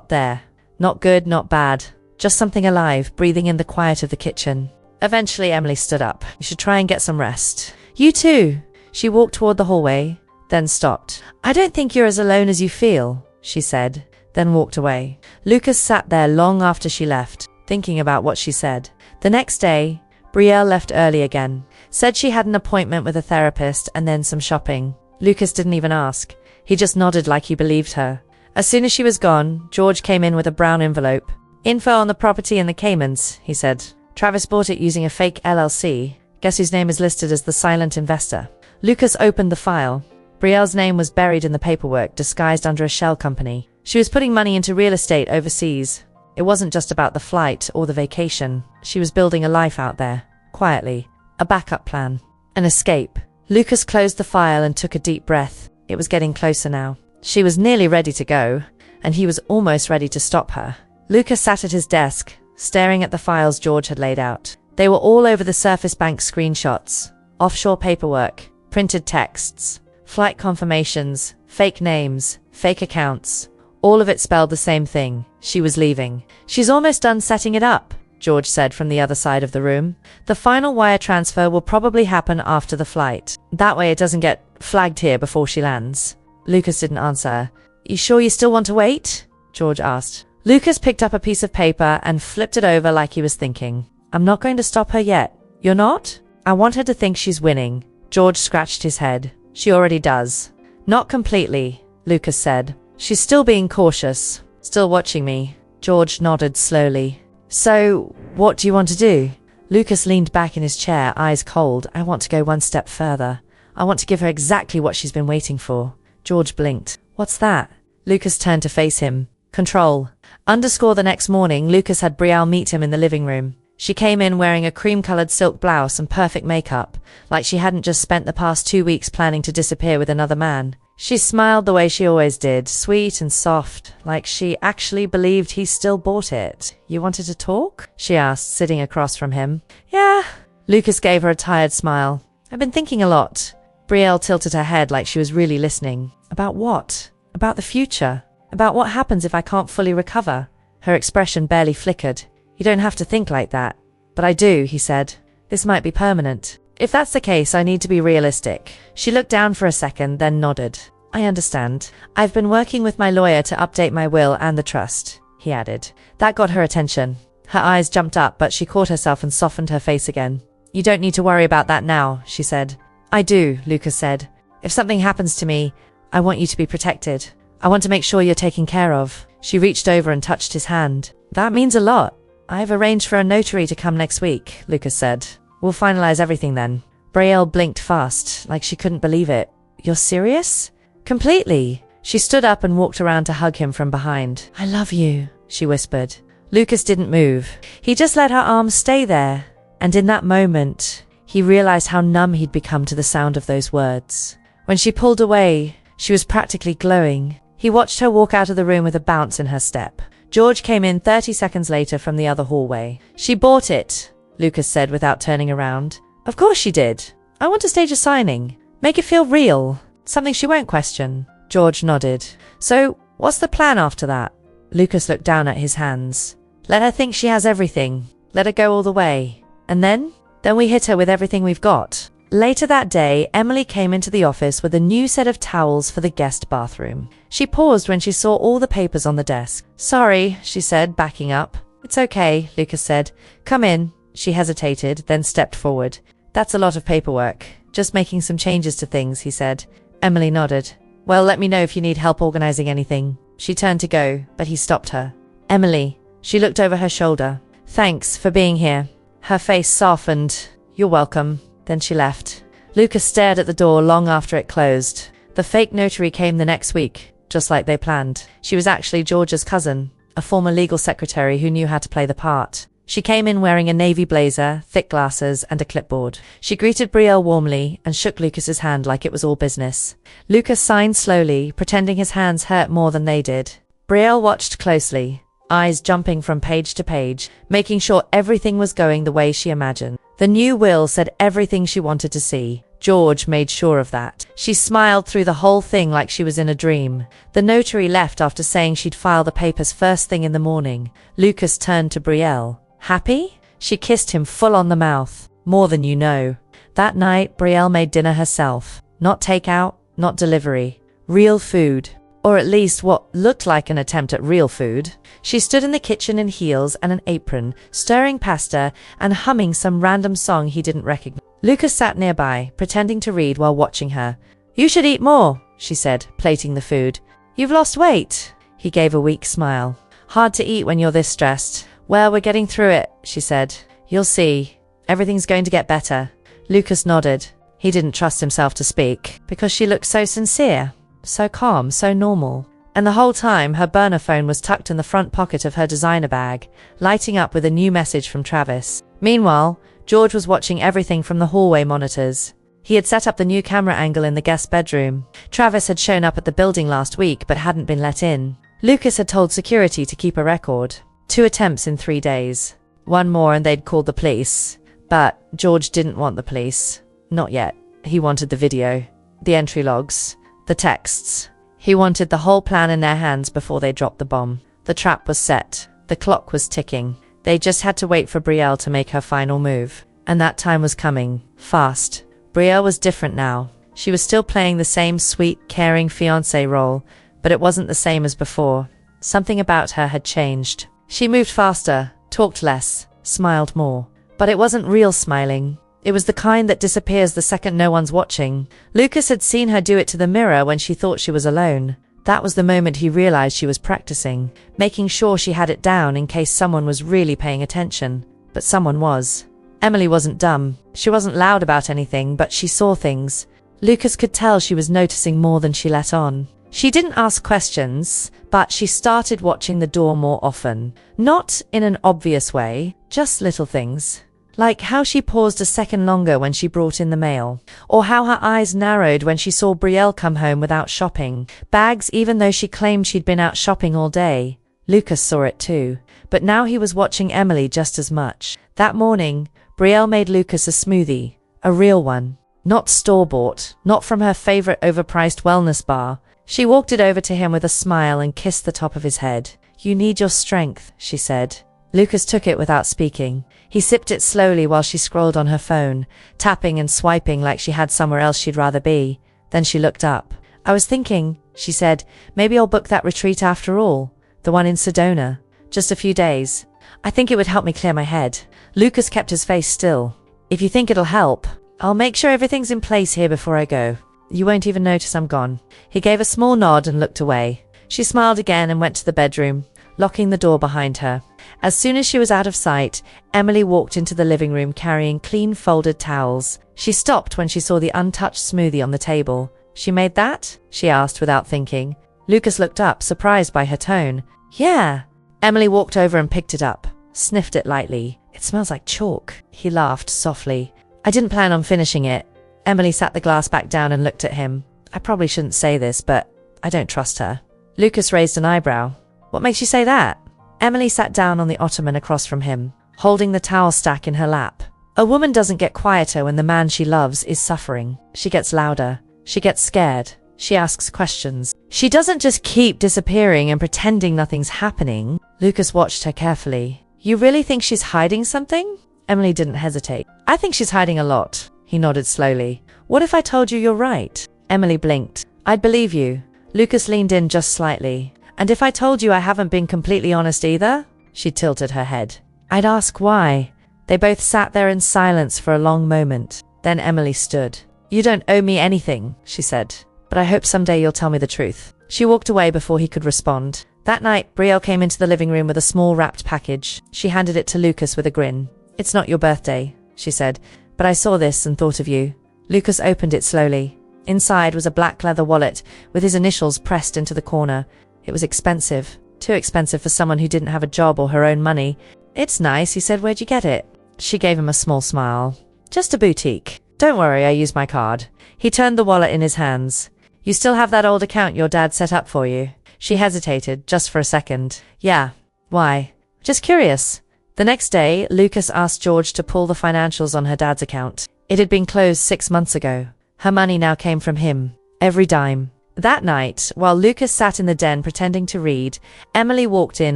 there. Not good, not bad. Just something alive, breathing in the quiet of the kitchen. Eventually, Emily stood up. "You should try and get some rest." "You too." She walked toward the hallway, then stopped. "I don't think you're as alone as you feel," she said, then walked away. Lucas sat there long after she left, thinking about what she said. The next day, Brielle left early again. Said she had an appointment with a therapist and then some shopping. Lucas didn't even ask. He just nodded like he believed her. As soon as she was gone, George came in with a brown envelope. "Info on the property in the Caymans," he said. "Travis bought it using a fake LLC. Guess whose name is listed as the silent investor." Lucas opened the file. Brielle's name was buried in the paperwork, disguised under a shell company. She was putting money into real estate overseas. It wasn't just about the flight or the vacation. She was building a life out there, quietly. A backup plan. An escape. Lucas closed the file and took a deep breath. It was getting closer now. She was nearly ready to go, and he was almost ready to stop her. Lucas sat at his desk, staring at the files George had laid out. They were all over the Surface Bank screenshots, offshore paperwork, printed texts, flight confirmations, fake names, fake accounts. All of it spelled the same thing. She was leaving. She's almost done setting it up, George said from the other side of the room. The final wire transfer will probably happen after the flight. That way it doesn't get flagged here before she lands. Lucas didn't answer. You sure you still want to wait? George asked. Lucas picked up a piece of paper and flipped it over like he was thinking. I'm not going to stop her yet. You're not? I want her to think she's winning. George scratched his head. She already does. Not completely, Lucas said. She's still being cautious. Still watching me. George nodded slowly. So, what do you want to do? Lucas leaned back in his chair, eyes cold. I want to go one step further. I want to give her exactly what she's been waiting for. George blinked. What's that? Lucas turned to face him. Control. The next morning, Lucas had Brielle meet him in the living room. She came in wearing a cream-colored silk blouse and perfect makeup, like she hadn't just spent the past 2 weeks planning to disappear with another man. She smiled the way she always did, sweet and soft, like she actually believed he still bought it. You wanted to talk? She asked, sitting across from him. Yeah. Lucas gave her a tired smile. I've been thinking a lot. Brielle tilted her head like she was really listening. About what? About the future. About what happens if I can't fully recover. Her expression barely flickered. You don't have to think like that. But I do, he said. This might be permanent. If that's the case, I need to be realistic. She looked down for a second, then nodded. I understand. I've been working with my lawyer to update my will and the trust, he added. That got her attention. Her eyes jumped up, but she caught herself and softened her face again. You don't need to worry about that now, she said. I do, Lucas said. If something happens to me, I want you to be protected. I want to make sure you're taken care of. She reached over and touched his hand. That means a lot. I've arranged for a notary to come next week, Lucas said. We'll finalize everything then. Brielle blinked fast, like she couldn't believe it. You're serious? Completely. She stood up and walked around to hug him from behind. I love you, she whispered. Lucas didn't move. He just let her arms stay there. And in that moment, he realized how numb he'd become to the sound of those words. When she pulled away, she was practically glowing. He watched her walk out of the room with a bounce in her step. George came in 30 seconds later from the other hallway. She bought it, Lucas said without turning around. Of course she did. I want to stage a signing. Make it feel real. Something she won't question. George nodded. So, what's the plan after that? Lucas looked down at his hands. Let her think she has everything. Let her go all the way. And then? Then we hit her with everything we've got. Later that day, Emily came into the office with a new set of towels for the guest bathroom. She paused when she saw all the papers on the desk. Sorry, she said, backing up. It's okay, Lucas said. Come in. She hesitated, then stepped forward. That's a lot of paperwork. Just making some changes to things, he said. Emily nodded. Well, let me know if you need help organizing anything. She turned to go, but he stopped her. Emily. She looked over her shoulder. Thanks for being here. Her face softened. You're welcome. Then she left. Lucas stared at the door long after it closed. The fake notary came the next week, just like they planned. She was actually George's cousin, a former legal secretary who knew how to play the part. She came in wearing a navy blazer, thick glasses, and a clipboard. She greeted Brielle warmly and shook Lucas's hand like it was all business. Lucas signed slowly, pretending his hands hurt more than they did. Brielle watched closely, eyes jumping from page to page, making sure everything was going the way she imagined. The new will said everything she wanted to see. George made sure of that. She smiled through the whole thing like she was in a dream. The notary left after saying she'd file the papers first thing in the morning. Lucas turned to Brielle. Happy? She kissed him full on the mouth. More than you know. That night, Brielle made dinner herself. Not takeout, not delivery. Real food. Or at least what looked like an attempt at real food. She stood in the kitchen in heels and an apron, stirring pasta and humming some random song he didn't recognize. Lucas sat nearby, pretending to read while watching her. You should eat more, she said, plating the food. You've lost weight. He gave a weak smile. Hard to eat when you're this stressed. Well, we're getting through it, she said. You'll see. Everything's going to get better. Lucas nodded. He didn't trust himself to speak, because she looked so sincere, so calm, so normal. And the whole time, her burner phone was tucked in the front pocket of her designer bag, lighting up with a new message from Travis. Meanwhile, George was watching everything from the hallway monitors. He had set up the new camera angle in the guest bedroom. Travis had shown up at the building last week but hadn't been let in. Lucas had told security to keep a record. 2 attempts in 3 days. One more and they'd called the police. But George didn't want the police. Not yet. He wanted the video, the entry logs, the texts. He wanted the whole plan in their hands before they dropped the bomb. The trap was set. The clock was ticking. They just had to wait for Brielle to make her final move. And that time was coming. Fast. Brielle was different now. She was still playing the same sweet, caring fiancée role, but it wasn't the same as before. Something about her had changed. She moved faster, talked less, smiled more. But it wasn't real smiling. It was the kind that disappears the second no one's watching. Lucas had seen her do it to the mirror when she thought she was alone. That was the moment he realized she was practicing, making sure she had it down in case someone was really paying attention. But someone was. Emily wasn't dumb. She wasn't loud about anything, but she saw things. Lucas could tell she was noticing more than she let on. She didn't ask questions, but she started watching the door more often. Not in an obvious way, just little things. Like how she paused a second longer when she brought in the mail, or how her eyes narrowed when she saw Brielle come home without shopping bags even though she claimed she'd been out shopping all day. Lucas saw it too, but now he was watching Emily just as much. That morning, Brielle made Lucas a smoothie, a real one, not store-bought, not from her favorite overpriced wellness bar. She walked it over to him with a smile and kissed the top of his head. "You need your strength," she said. Lucas took it without speaking. He sipped it slowly while she scrolled on her phone, tapping and swiping like she had somewhere else she'd rather be. Then she looked up. "I was thinking," she said, "maybe I'll book that retreat after all. The one in Sedona. Just a few days. I think it would help me clear my head." Lucas kept his face still. "If you think it'll help, I'll make sure everything's in place here before I go. You won't even notice I'm gone." He gave a small nod and looked away. She smiled again and went to the bedroom, locking the door behind her. As soon as she was out of sight, Emily walked into the living room carrying clean folded towels. She stopped when she saw the untouched smoothie on the table. "She made that?" she asked without thinking. Lucas looked up, surprised by her tone. "Yeah." Emily walked over and picked it up, sniffed it lightly. "It smells like chalk." He laughed softly. "I didn't plan on finishing it." Emily sat the glass back down and looked at him. "I probably shouldn't say this, but I don't trust her." Lucas raised an eyebrow. "What makes you say that?" Emily sat down on the ottoman across from him, holding the towel stack in her lap. "A woman doesn't get quieter when the man she loves is suffering. She gets louder. She gets scared. She asks questions. She doesn't just keep disappearing and pretending nothing's happening." Lucas watched her carefully. "You really think she's hiding something?" Emily didn't hesitate. "I think she's hiding a lot." He nodded slowly. "What if I told you you're right?" Emily blinked. "I'd believe you." Lucas leaned in just slightly. "And if I told you I haven't been completely honest either?" She tilted her head. "I'd ask why." They both sat there in silence for a long moment. Then Emily stood. "You don't owe me anything," she said. "But I hope someday you'll tell me the truth." She walked away before he could respond. That night, Brielle came into the living room with a small wrapped package. She handed it to Lucas with a grin. "It's not your birthday," she said, "but I saw this and thought of you." Lucas opened it slowly. Inside was a black leather wallet with his initials pressed into the corner. It was expensive. Too expensive for someone who didn't have a job or her own money. "It's nice," he said. "Where'd you get it?" She gave him a small smile. "Just a boutique. Don't worry, I used my card." He turned the wallet in his hands. "You still have that old account your dad set up for you?" She hesitated, just for a second. "Yeah. Why?" "Just curious." The next day, Lucas asked George to pull the financials on her dad's account. It had been closed 6 months ago. Her money now came from him. Every dime. That night, while Lucas sat in the den pretending to read, Emily walked in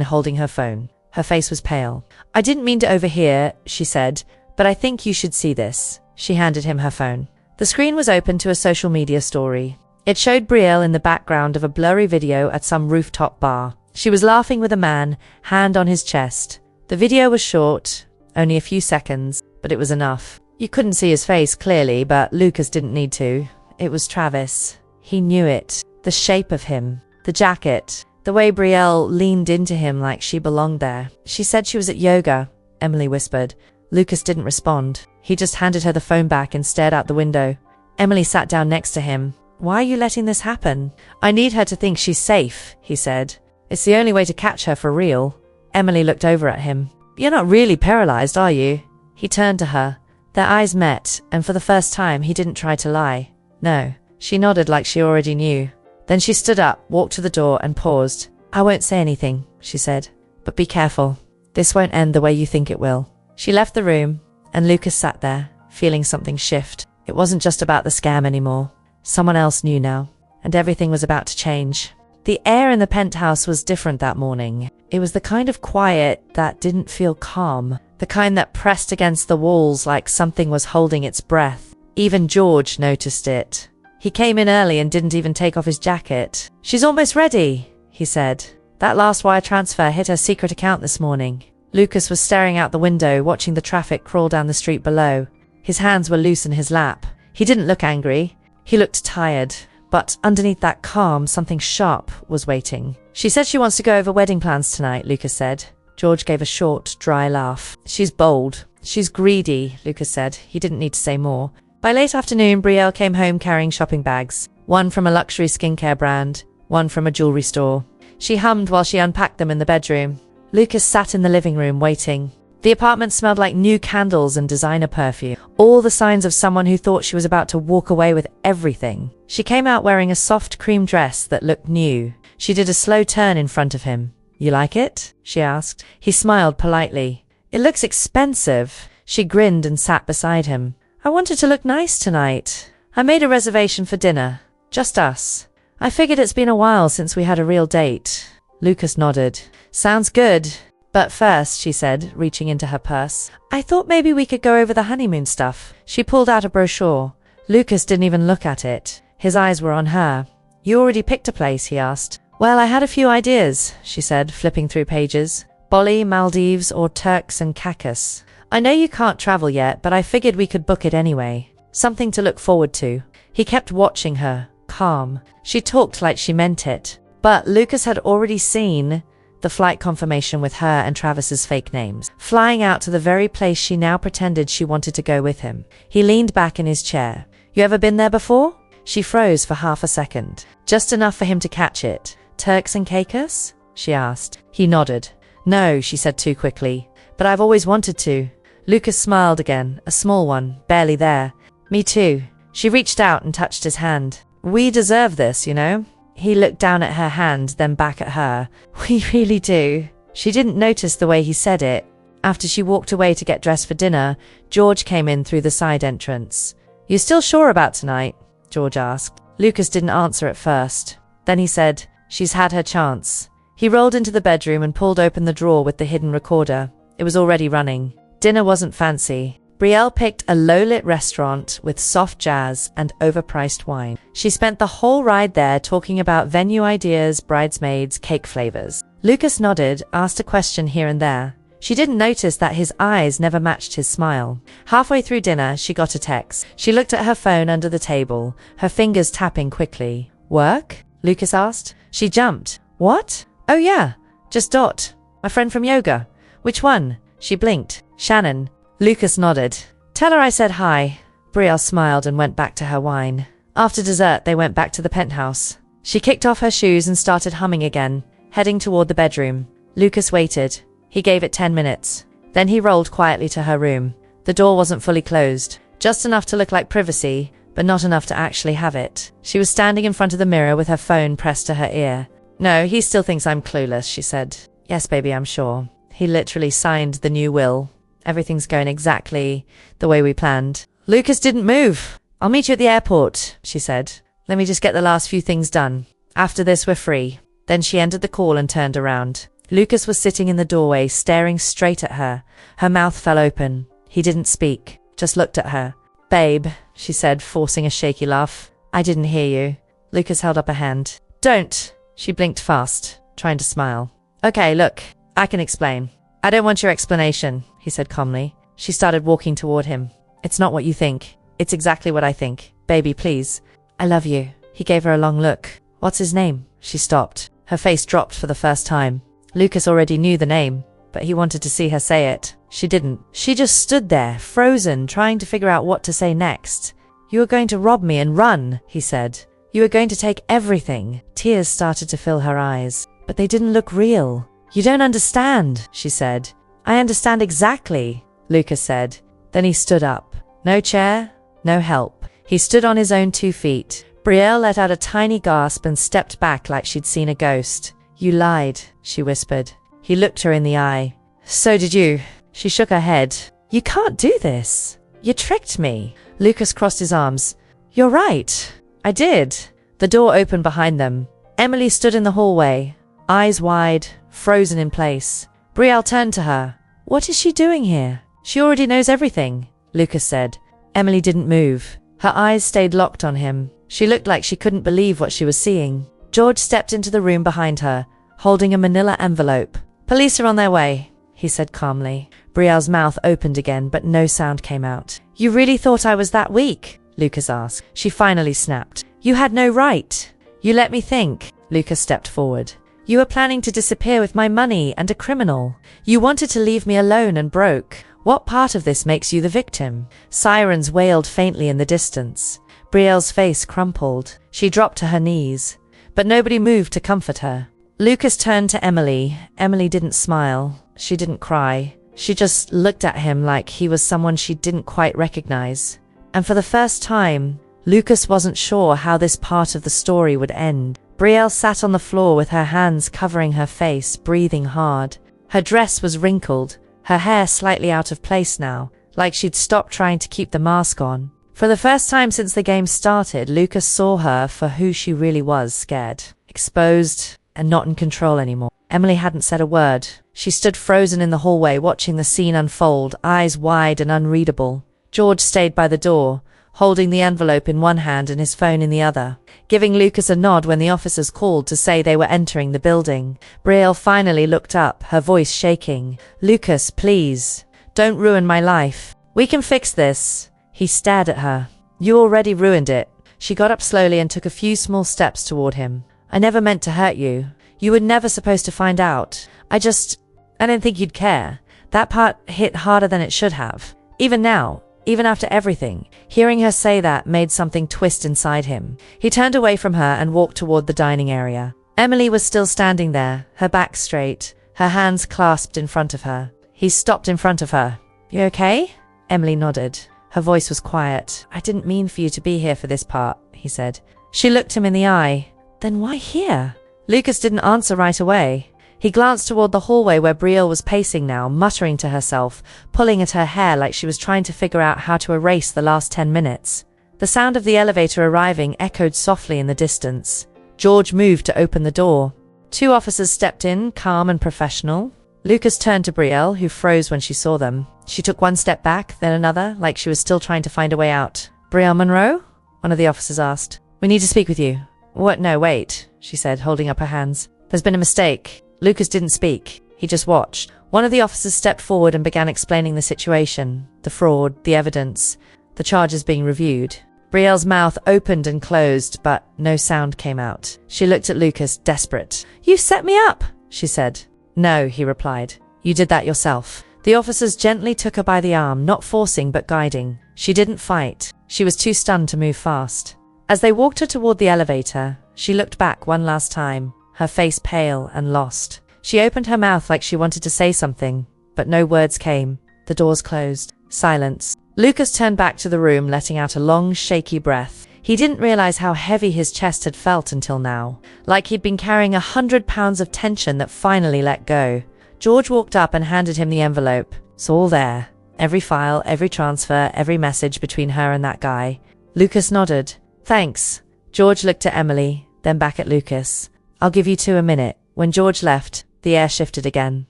holding her phone. Her face was pale. "I didn't mean to overhear," she said, "but I think you should see this." She handed him her phone. The screen was open to a social media story. It showed Brielle in the background of a blurry video at some rooftop bar. She was laughing with a man, hand on his chest. The video was short, only a few seconds, but it was enough. You couldn't see his face clearly, but Lucas didn't need to. It was Travis. He knew it. The shape of him. The jacket. The way Brielle leaned into him like she belonged there. "She said she was at yoga," Emily whispered. Lucas didn't respond. He just handed her the phone back and stared out the window. Emily sat down next to him. Why are you letting this happen? I need her to think she's safe, he said. It's the only way to catch her for real. Emily looked over at him. You're not really paralyzed, are you? He turned to her. Their eyes met, and for the first time he didn't try to lie. No. She nodded like she already knew. Then she stood up, walked to the door, and paused. I won't say anything, she said. But be careful. This won't end the way you think it will. She left the room, and Lucas sat there, feeling something shift. It wasn't just about the scam anymore. Someone else knew now, and everything was about to change. The air in the penthouse was different that morning. It was the kind of quiet that didn't feel calm, the kind that pressed against the walls like something was holding its breath. Even George noticed it. He came in early and didn't even take off his jacket. She's almost ready, he said. That last wire transfer hit her secret account this morning. Lucas was staring out the window, watching the traffic crawl down the street below. His hands were loose in his lap. He didn't look angry. He looked tired. But underneath that calm, something sharp was waiting. She said she wants to go over wedding plans tonight, Lucas said. George gave a short, dry laugh. She's bold. She's greedy, Lucas said. He didn't need to say more. By late afternoon, Brielle came home carrying shopping bags. One from a luxury skincare brand, one from a jewelry store. She hummed while she unpacked them in the bedroom. Lucas sat in the living room waiting. The apartment smelled like new candles and designer perfume. All the signs of someone who thought she was about to walk away with everything. She came out wearing a soft cream dress that looked new. She did a slow turn in front of him. You like it? She asked. He smiled politely. It looks expensive. She grinned and sat beside him. I wanted to look nice tonight. I made a reservation for dinner. Just us. I figured it's been a while since we had a real date. Lucas nodded. Sounds good. But first, she said, reaching into her purse, I thought maybe we could go over the honeymoon stuff. She pulled out a brochure. Lucas didn't even look at it. His eyes were on her. You already picked a place, he asked. Well, I had a few ideas, she said, flipping through pages. Bali, Maldives, or Turks and Caicos. I know you can't travel yet, but I figured we could book it anyway. Something to look forward to. He kept watching her, calm. She talked like she meant it. But Lucas had already seen the flight confirmation with her and Travis's fake names, flying out to the very place she now pretended she wanted to go with him. He leaned back in his chair. You ever been there before? She froze for half a second, just enough for him to catch it. Turks and Caicos? She asked. He nodded. No, she said too quickly. But I've always wanted to. Lucas smiled again, a small one, barely there. Me too. She reached out and touched his hand. We deserve this, you know? He looked down at her hand, then back at her. We really do. She didn't notice the way he said it. After she walked away to get dressed for dinner, George came in through the side entrance. You still sure about tonight? George asked. Lucas didn't answer at first. Then he said, She's had her chance. He rolled into the bedroom and pulled open the drawer with the hidden recorder. It was already running. Dinner wasn't fancy. Brielle picked a low-lit restaurant with soft jazz and overpriced wine. She spent the whole ride there talking about venue ideas, bridesmaids, cake flavors. Lucas nodded, asked a question here and there. She didn't notice that his eyes never matched his smile. Halfway through dinner, she got a text. She looked at her phone under the table, her fingers tapping quickly. Work? Lucas asked. She jumped. What? Oh yeah, just Dot, my friend from yoga. Which one? She blinked. Shannon. Lucas nodded. Tell her I said hi. Brielle smiled and went back to her wine. After dessert, they went back to the penthouse. She kicked off her shoes and started humming again, heading toward the bedroom. Lucas waited. He gave it 10 minutes. Then he rolled quietly to her room. The door wasn't fully closed, just enough to look like privacy, but not enough to actually have it. She was standing in front of the mirror with her phone pressed to her ear. No, he still thinks I'm clueless, she said. Yes, baby, I'm sure. He literally signed the new will. Everything's going exactly the way we planned. Lucas didn't move. I'll meet you at the airport, she said. Let me just get the last few things done. After this, we're free. Then she ended the call and turned around. Lucas was sitting in the doorway, staring straight at her. Her mouth fell open. He didn't speak, just looked at her. Babe, she said, forcing a shaky laugh. I didn't hear you. Lucas held up a hand. Don't. She blinked fast, trying to smile. Okay, look, I can explain. I don't want your explanation, he said calmly. She started walking toward him. It's not what you think. It's exactly what I think. Baby, please. I love you. He gave her a long look. What's his name? She stopped. Her face dropped for the first time. Lucas already knew the name, but he wanted to see her say it. She didn't. She just stood there, frozen, trying to figure out what to say next. You were going to rob me and run, he said. You were going to take everything. Tears started to fill her eyes, but they didn't look real. You don't understand, she said. I understand exactly, Lucas said. Then he stood up. No chair, no help. He stood on his own 2 feet. Brielle let out a tiny gasp and stepped back like she'd seen a ghost. You lied, she whispered. He looked her in the eye. So did you. She shook her head. You can't do this. You tricked me. Lucas crossed his arms. You're right. I did. The door opened behind them. Emily stood in the hallway, eyes wide, frozen in place. Brielle turned to her. What is she doing here? She already knows everything, Lucas said. Emily didn't move. Her eyes stayed locked on him. She looked like she couldn't believe what she was seeing. George stepped into the room behind her, holding a manila envelope. Police are on their way, he said calmly. Brielle's mouth opened again, but no sound came out. You really thought I was that weak? Lucas asked. She finally snapped. You had no right. You let me think. Lucas stepped forward. You were planning to disappear with my money and a criminal. You wanted to leave me alone and broke. What part of this makes you the victim? Sirens wailed faintly in the distance. Brielle's face crumpled. She dropped to her knees, but nobody moved to comfort her. Lucas turned to Emily. Emily didn't smile. She didn't cry. She just looked at him like he was someone she didn't quite recognize. And for the first time, Lucas wasn't sure how this part of the story would end. Brielle sat on the floor with her hands covering her face, breathing hard. Her dress was wrinkled, her hair slightly out of place now, like she'd stopped trying to keep the mask on. For the first time since the game started, Lucas saw her for who she really was, scared, exposed, and not in control anymore. Emily hadn't said a word. She stood frozen in the hallway, watching the scene unfold, eyes wide and unreadable. George stayed by the door, holding the envelope in one hand and his phone in the other, giving Lucas a nod when the officers called to say they were entering the building. Brielle finally looked up, her voice shaking. Lucas, please, don't ruin my life. We can fix this. He stared at her. You already ruined it. She got up slowly and took a few small steps toward him. I never meant to hurt you. You were never supposed to find out. I didn't think you'd care. That part hit harder than it should have. Even now, even after everything, hearing her say that made something twist inside him. He turned away from her and walked toward the dining area. Emily was still standing there, her back straight, her hands clasped in front of her. He stopped in front of her. You okay? Emily nodded. Her voice was quiet. I didn't mean for you to be here for this part, he said. She looked him in the eye. Then why here? Lucas didn't answer right away. He glanced toward the hallway where Brielle was pacing now, muttering to herself, pulling at her hair like she was trying to figure out how to erase the last 10 minutes. The sound of the elevator arriving echoed softly in the distance. George moved to open the door. 2 officers stepped in, calm and professional. Lucas turned to Brielle, who froze when she saw them. She took 1 step back, then another, like she was still trying to find a way out. Brielle Monroe? One of the officers asked. We need to speak with you. What? No, wait, she said, holding up her hands. There's been a mistake. Lucas didn't speak. He just watched. One of the officers stepped forward and began explaining the situation, the fraud, the evidence, the charges being reviewed. Brielle's mouth opened and closed, but no sound came out. She looked at Lucas, desperate. You set me up, she said. No, he replied. You did that yourself. The officers gently took her by the arm, not forcing but guiding. She didn't fight. She was too stunned to move fast. As they walked her toward the elevator, she looked back one last time, her face pale and lost. She opened her mouth like she wanted to say something, but no words came. The doors closed. Silence. Lucas turned back to the room, letting out a long, shaky breath. He didn't realize how heavy his chest had felt until now, like he'd been carrying 100 pounds of tension that finally let go. George walked up and handed him the envelope. It's all there. Every file, every transfer, every message between her and that guy. Lucas nodded. Thanks. George looked at Emily, then back at Lucas. I'll give you 2 a minute. When George left, the air shifted again.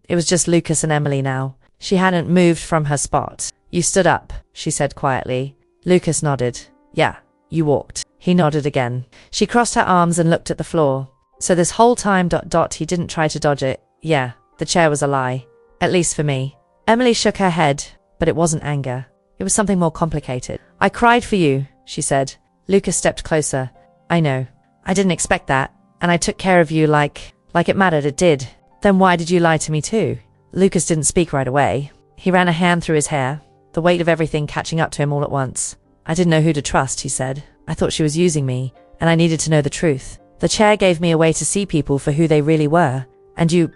It was just Lucas and Emily now. She hadn't moved from her spot. You stood up, she said quietly. Lucas nodded. Yeah, you walked. He nodded again. She crossed her arms and looked at the floor. So this whole time ... he didn't try to dodge it. Yeah, the chair was a lie. At least for me. Emily shook her head, but it wasn't anger. It was something more complicated. I cried for you, she said. Lucas stepped closer. I know. I didn't expect that. And I took care of you like it mattered. It did. Then why did you lie to me too? Lucas didn't speak right away. He ran a hand through his hair, the weight of everything catching up to him all at once. I didn't know who to trust, he said. I thought she was using me, and I needed to know the truth. The chair gave me a way to see people for who they really were. And you, ...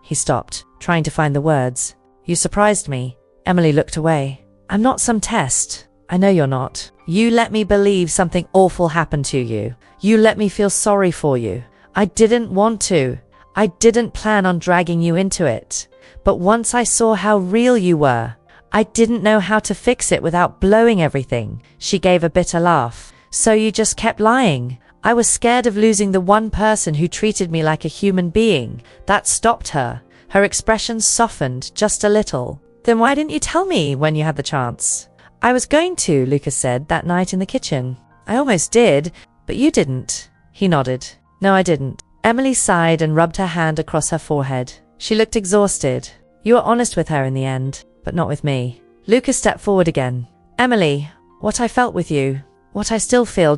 He stopped, trying to find the words. You surprised me. Emily looked away. I'm not some test. I know you're not. You let me believe something awful happened to you. You let me feel sorry for you. I didn't want to. I didn't plan on dragging you into it. But once I saw how real you were, I didn't know how to fix it without blowing everything. She gave a bitter laugh. So you just kept lying. I was scared of losing the one person who treated me like a human being. That stopped her. Her expression softened just a little. Then why didn't you tell me when you had the chance? I was going to, Lucas said, that night in the kitchen. I almost did, but you didn't. He nodded. No, I didn't. Emily sighed and rubbed her hand across her forehead. She looked exhausted. You were honest with her in the end, but not with me. Lucas stepped forward again. Emily, what I felt with you, what I still feel,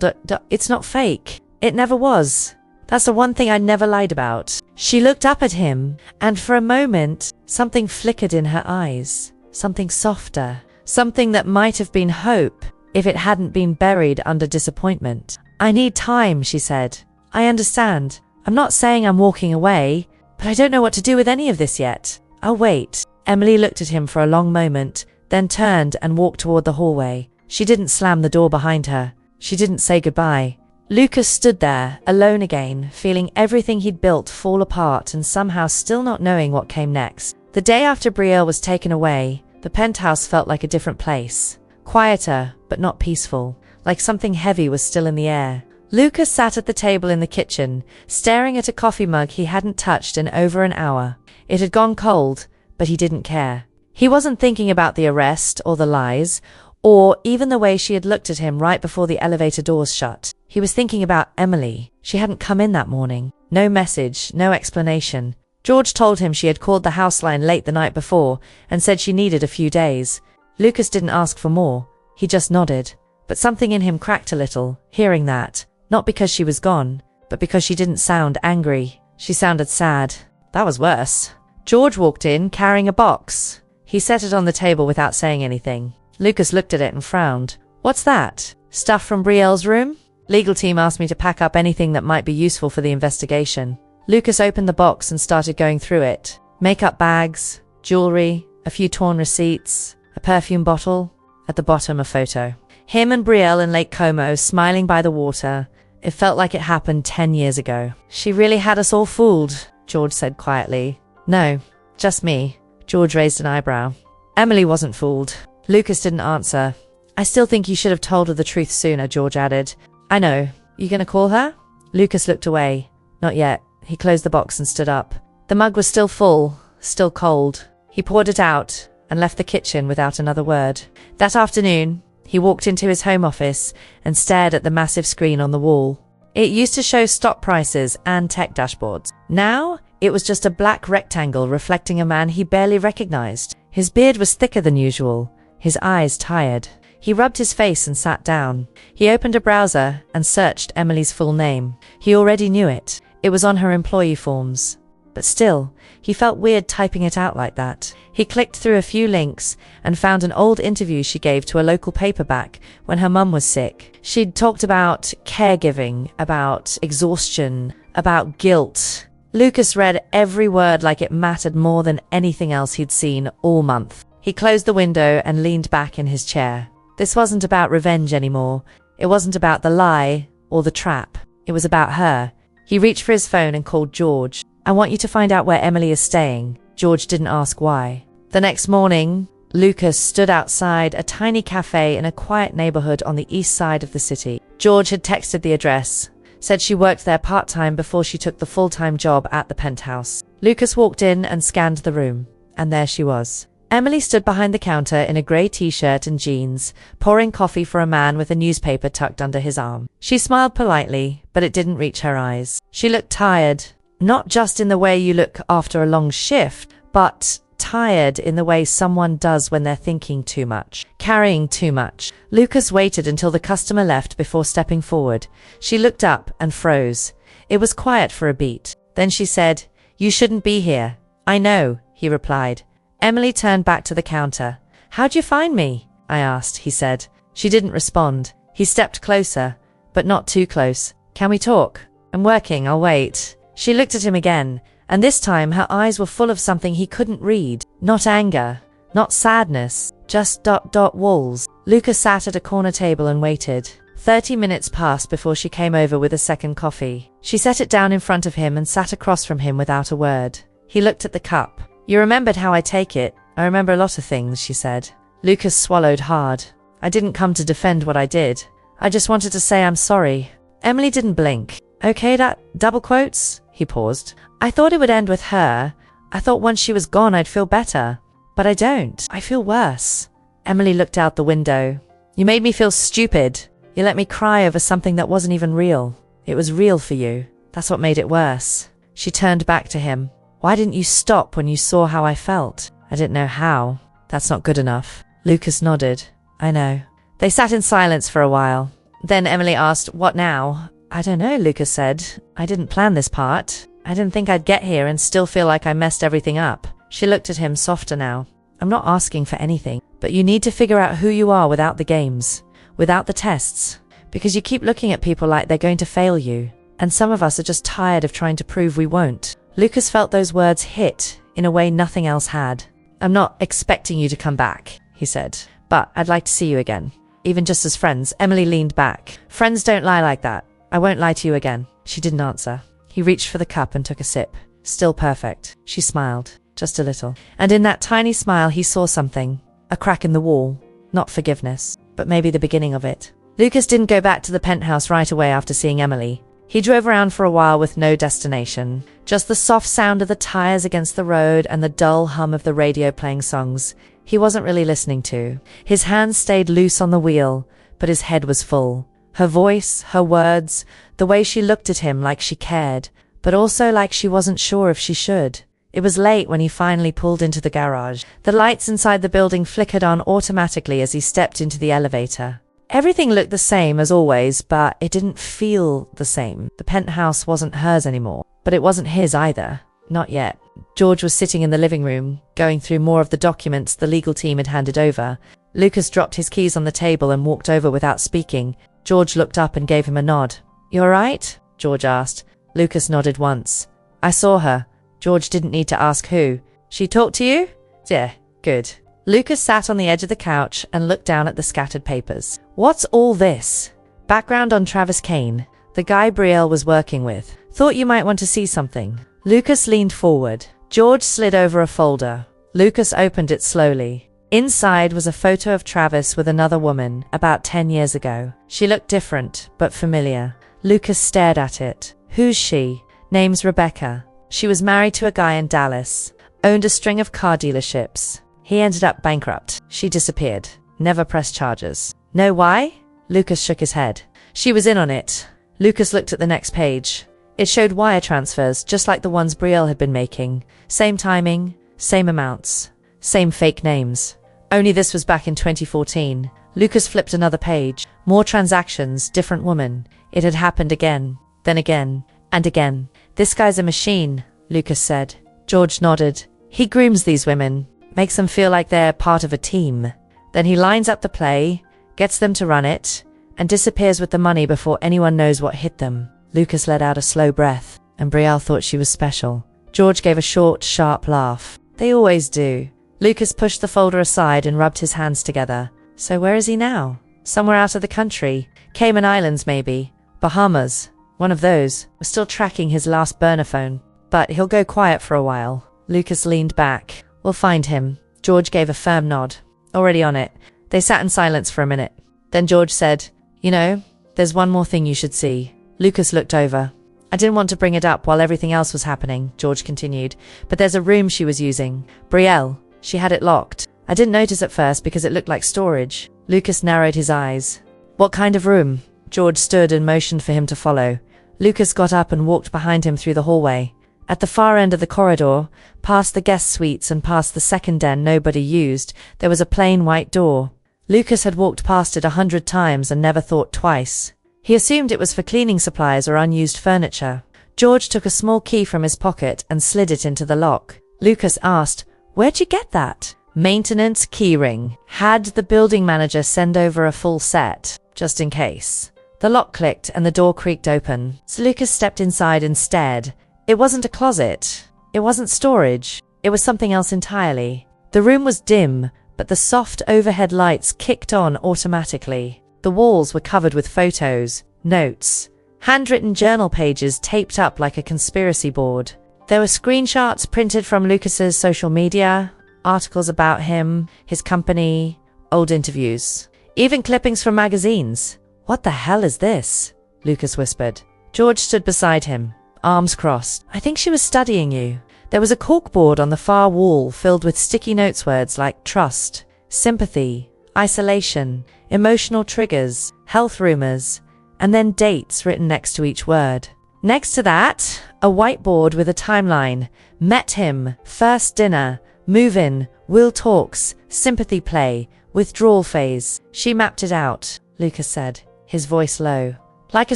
it's not fake. It never was. That's the one thing I never lied about. She looked up at him, and for a moment, something flickered in her eyes. Something softer. Something that might have been hope, if it hadn't been buried under disappointment. I need time, she said. I understand. I'm not saying I'm walking away, but I don't know what to do with any of this yet. I'll wait. Emily looked at him for a long moment, then turned and walked toward the hallway. She didn't slam the door behind her. She didn't say goodbye. Lucas stood there, alone again, feeling everything he'd built fall apart and somehow still not knowing what came next. The day after Brielle was taken away, the penthouse felt like a different place. Quieter, but not peaceful, like something heavy was still in the air. Lucas sat at the table in the kitchen, staring at a coffee mug he hadn't touched in over an hour. It had gone cold, but he didn't care. He wasn't thinking about the arrest or the lies, or even the way she had looked at him right before the elevator doors shut. He was thinking about Emily. She hadn't come in that morning. No message, no explanation. George told him she had called the house line late the night before and said she needed a few days. Lucas didn't ask for more. He just nodded. But something in him cracked a little, hearing that. Not because she was gone, but because she didn't sound angry. She sounded sad. That was worse. George walked in, carrying a box. He set it on the table without saying anything. Lucas looked at it and frowned. What's that? Stuff from Brielle's room? Legal team asked me to pack up anything that might be useful for the investigation. Lucas opened the box and started going through it. Makeup bags, jewelry, a few torn receipts, a perfume bottle. At the bottom, a photo. Him and Brielle in Lake Como, smiling by the water. It felt like it happened 10 years ago. She really had us all fooled, George said quietly. No, just me. George raised an eyebrow. Emily wasn't fooled. Lucas didn't answer. I still think you should have told her the truth sooner, George added. I know. You gonna call her? Lucas looked away. Not yet. He closed the box and stood up. The mug was still full, still cold. He poured it out and left the kitchen without another word. That afternoon, he walked into his home office and stared at the massive screen on the wall. It used to show stock prices and tech dashboards. Now, it was just a black rectangle reflecting a man he barely recognized. His beard was thicker than usual, his eyes tired. He rubbed his face and sat down. He opened a browser and searched Emily's full name. He already knew it. It was on her employee forms. But still, he felt weird typing it out like that. He clicked through a few links and found an old interview she gave to a local paperback when her mum was sick. She'd talked about caregiving, about exhaustion, about guilt. Lucas read every word like it mattered more than anything else he'd seen all month. He closed the window and leaned back in his chair. This wasn't about revenge anymore. It wasn't about the lie or the trap. It was about her. He reached for his phone and called George. I want you to find out where Emily is staying. George didn't ask why. The next morning, Lucas stood outside a tiny cafe in a quiet neighborhood on the east side of the city. George had texted the address, said she worked there part-time before she took the full-time job at the penthouse. Lucas walked in and scanned the room, and there she was. Emily stood behind the counter in a grey t-shirt and jeans, pouring coffee for a man with a newspaper tucked under his arm. She smiled politely, but it didn't reach her eyes. She looked tired, not just in the way you look after a long shift, but tired in the way someone does when they're thinking too much, carrying too much. Lucas waited until the customer left before stepping forward. She looked up and froze. It was quiet for a beat. Then she said, "You shouldn't be here." "I know," he replied. Emily turned back to the counter. "How'd you find me?" I asked, he said. She didn't respond. He stepped closer, but not too close. Can we talk? I'm working, I'll wait. She looked at him again, and this time her eyes were full of something he couldn't read. Not anger, not sadness, just walls. Lucas sat at a corner table and waited. 30 minutes passed before she came over with a second coffee. She set it down in front of him and sat across from him without a word. He looked at the cup. You remembered how I take it. I remember a lot of things, she said. Lucas swallowed hard. I didn't come to defend what I did. I just wanted to say I'm sorry. Emily didn't blink. Okay, that double quotes? He paused. I thought it would end with her. I thought once she was gone I'd feel better. But I don't. I feel worse. Emily looked out the window. You made me feel stupid. You let me cry over something that wasn't even real. It was real for you. That's what made it worse. She turned back to him. Why didn't you stop when you saw how I felt? I didn't know how. That's not good enough. Lucas nodded. I know. They sat in silence for a while. Then Emily asked, what now? I don't know, Lucas said. I didn't plan this part. I didn't think I'd get here and still feel like I messed everything up. She looked at him softer now. I'm not asking for anything, but you need to figure out who you are without the games, without the tests, because you keep looking at people like they're going to fail you, and some of us are just tired of trying to prove we won't. Lucas felt those words hit in a way nothing else had. I'm not expecting you to come back, he said, but I'd like to see you again. Even just as friends. Emily leaned back. Friends don't lie like that. I won't lie to you again. She didn't answer. He reached for the cup and took a sip. Still perfect. She smiled. Just a little. And in that tiny smile he saw something. A crack in the wall. Not forgiveness, but maybe the beginning of it. Lucas didn't go back to the penthouse right away after seeing Emily. He drove around for a while with no destination. Just the soft sound of the tires against the road and the dull hum of the radio playing songs he wasn't really listening to. His hands stayed loose on the wheel, but his head was full. Her voice, her words, the way she looked at him like she cared, but also like she wasn't sure if she should. It was late when he finally pulled into the garage. The lights inside the building flickered on automatically as he stepped into the elevator. Everything looked the same as always, but it didn't feel the same. The penthouse wasn't hers anymore, but it wasn't his either. Not yet. George was sitting in the living room, going through more of the documents the legal team had handed over. Lucas dropped his keys on the table and walked over without speaking. George looked up and gave him a nod. You all right? George asked. Lucas nodded once. I saw her. George didn't need to ask who. She talked to you? Yeah, good. Lucas sat on the edge of the couch and looked down at the scattered papers. What's all this? Background on Travis Kane, the guy Brielle was working with. Thought you might want to see something. Lucas leaned forward. George slid over a folder. Lucas opened it slowly. Inside was a photo of Travis with another woman, about 10 years ago. She looked different, but familiar. Lucas stared at it. Who's she? Name's Rebecca. She was married to a guy in Dallas. Owned a string of car dealerships. He ended up bankrupt. She disappeared. Never pressed charges. Know why? Lucas shook his head. She was in on it. Lucas looked at the next page. It showed wire transfers, just like the ones Brielle had been making. Same timing, same amounts, same fake names. Only this was back in 2014. Lucas flipped another page. More transactions, different woman. It had happened again, then again, and again. This guy's a machine, Lucas said. George nodded. He grooms these women, makes them feel like they're part of a team. Then he lines up the play, gets them to run it, and disappears with the money before anyone knows what hit them. Lucas let out a slow breath, and Brielle thought she was special. George gave a short, sharp laugh. They always do. Lucas pushed the folder aside and rubbed his hands together. So where is he now? Somewhere out of the country. Cayman Islands, maybe. Bahamas. One of those. We're still tracking his last burner phone. But he'll go quiet for a while. Lucas leaned back. We'll find him. George gave a firm nod. Already on it. They sat in silence for a minute. Then George said, You know, there's one more thing you should see. Lucas looked over. I didn't want to bring it up while everything else was happening, George continued, but there's a room she was using. Brielle. She had it locked. I didn't notice at first because it looked like storage. Lucas narrowed his eyes. What kind of room? George stood and motioned for him to follow. Lucas got up and walked behind him through the hallway. At the far end of the corridor, past the guest suites and past the second den nobody used, there was a plain white door. Lucas had walked past it 100 times and never thought twice. He assumed it was for cleaning supplies or unused furniture. George took a small key from his pocket and slid it into the lock. Lucas asked, Where'd you get that? maintenance keyring. Had the building manager send over a full set, just in case. The lock clicked and the door creaked open. So Lucas stepped inside and stared. It wasn't a closet. It wasn't storage. It was something else entirely. The room was dim, but the soft overhead lights kicked on automatically. The walls were covered with photos, notes, handwritten journal pages taped up like a conspiracy board. There were screenshots printed from Lucas's social media, articles about him, his company, old interviews, even clippings from magazines. "What the hell is this?" Lucas whispered. George stood beside him, arms crossed. "I think she was studying you." There was a corkboard on the far wall filled with sticky notes words like trust, sympathy, isolation, emotional triggers, health rumors, and then dates written next to each word. Next to that, a whiteboard with a timeline. Met him, first dinner, move-in, will talks, sympathy play, withdrawal phase. She mapped it out, Lucas said, his voice low. "Like a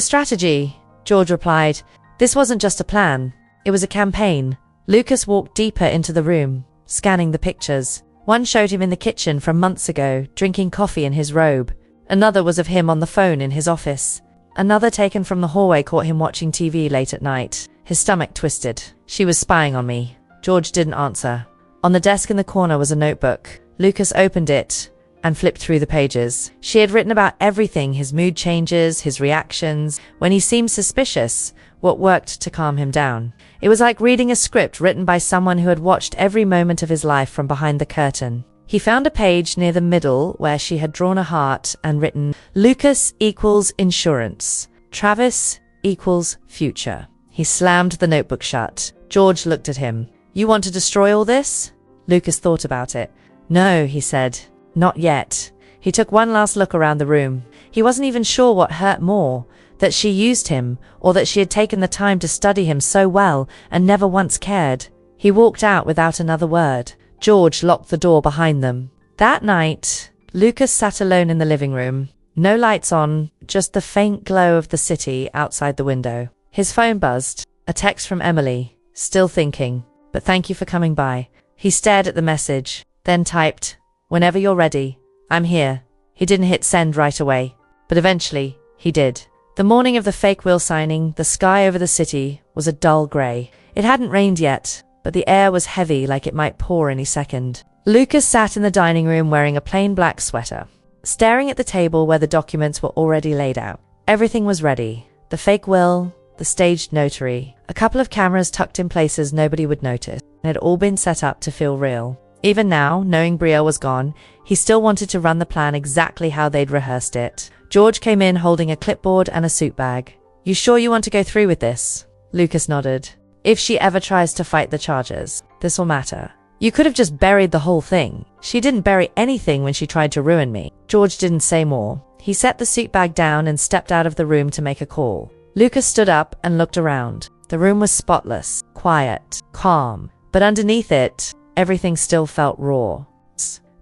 strategy," George replied. "This wasn't just a plan. It was a campaign." Lucas walked deeper into the room, scanning the pictures. One showed him in the kitchen from months ago, drinking coffee in his robe. Another was of him on the phone in his office. Another taken from the hallway caught him watching TV late at night. His stomach twisted. "She was spying on me." George didn't answer. On the desk in the corner was a notebook. Lucas opened it and flipped through the pages. She had written about everything, his mood changes, his reactions, when he seemed suspicious, what worked to calm him down. It was like reading a script written by someone who had watched every moment of his life from behind the curtain. He found a page near the middle where she had drawn a heart and written, "Lucas equals insurance. Travis equals future." He slammed the notebook shut. George looked at him. "You want to destroy all this?" Lucas thought about it. "No," he said. "Not yet." He took one last look around the room. He wasn't even sure what hurt more, that she used him, or that she had taken the time to study him so well and never once cared. He walked out without another word. George locked the door behind them. That night, Lucas sat alone in the living room. No lights on, just the faint glow of the city outside the window. His phone buzzed. A text from Emily. "Still thinking, but thank you for coming by." He stared at the message, then typed, "Whenever you're ready, I'm here." He didn't hit send right away, but eventually, he did. The morning of the fake will signing, the sky over the city was a dull grey. It hadn't rained yet, but the air was heavy like it might pour any second. Lucas sat in the dining room wearing a plain black sweater, staring at the table where the documents were already laid out. Everything was ready. The fake will, the staged notary, a couple of cameras tucked in places nobody would notice. It had all been set up to feel real. Even now, knowing Brielle was gone, he still wanted to run the plan exactly how they'd rehearsed it. George came in holding a clipboard and a suit bag. "You sure you want to go through with this?" Lucas nodded. "If she ever tries to fight the charges, this will matter. You could have just buried the whole thing. She didn't bury anything when she tried to ruin me." George didn't say more. He set the suit bag down and stepped out of the room to make a call. Lucas stood up and looked around. The room was spotless, quiet, calm, but underneath it, everything still felt raw.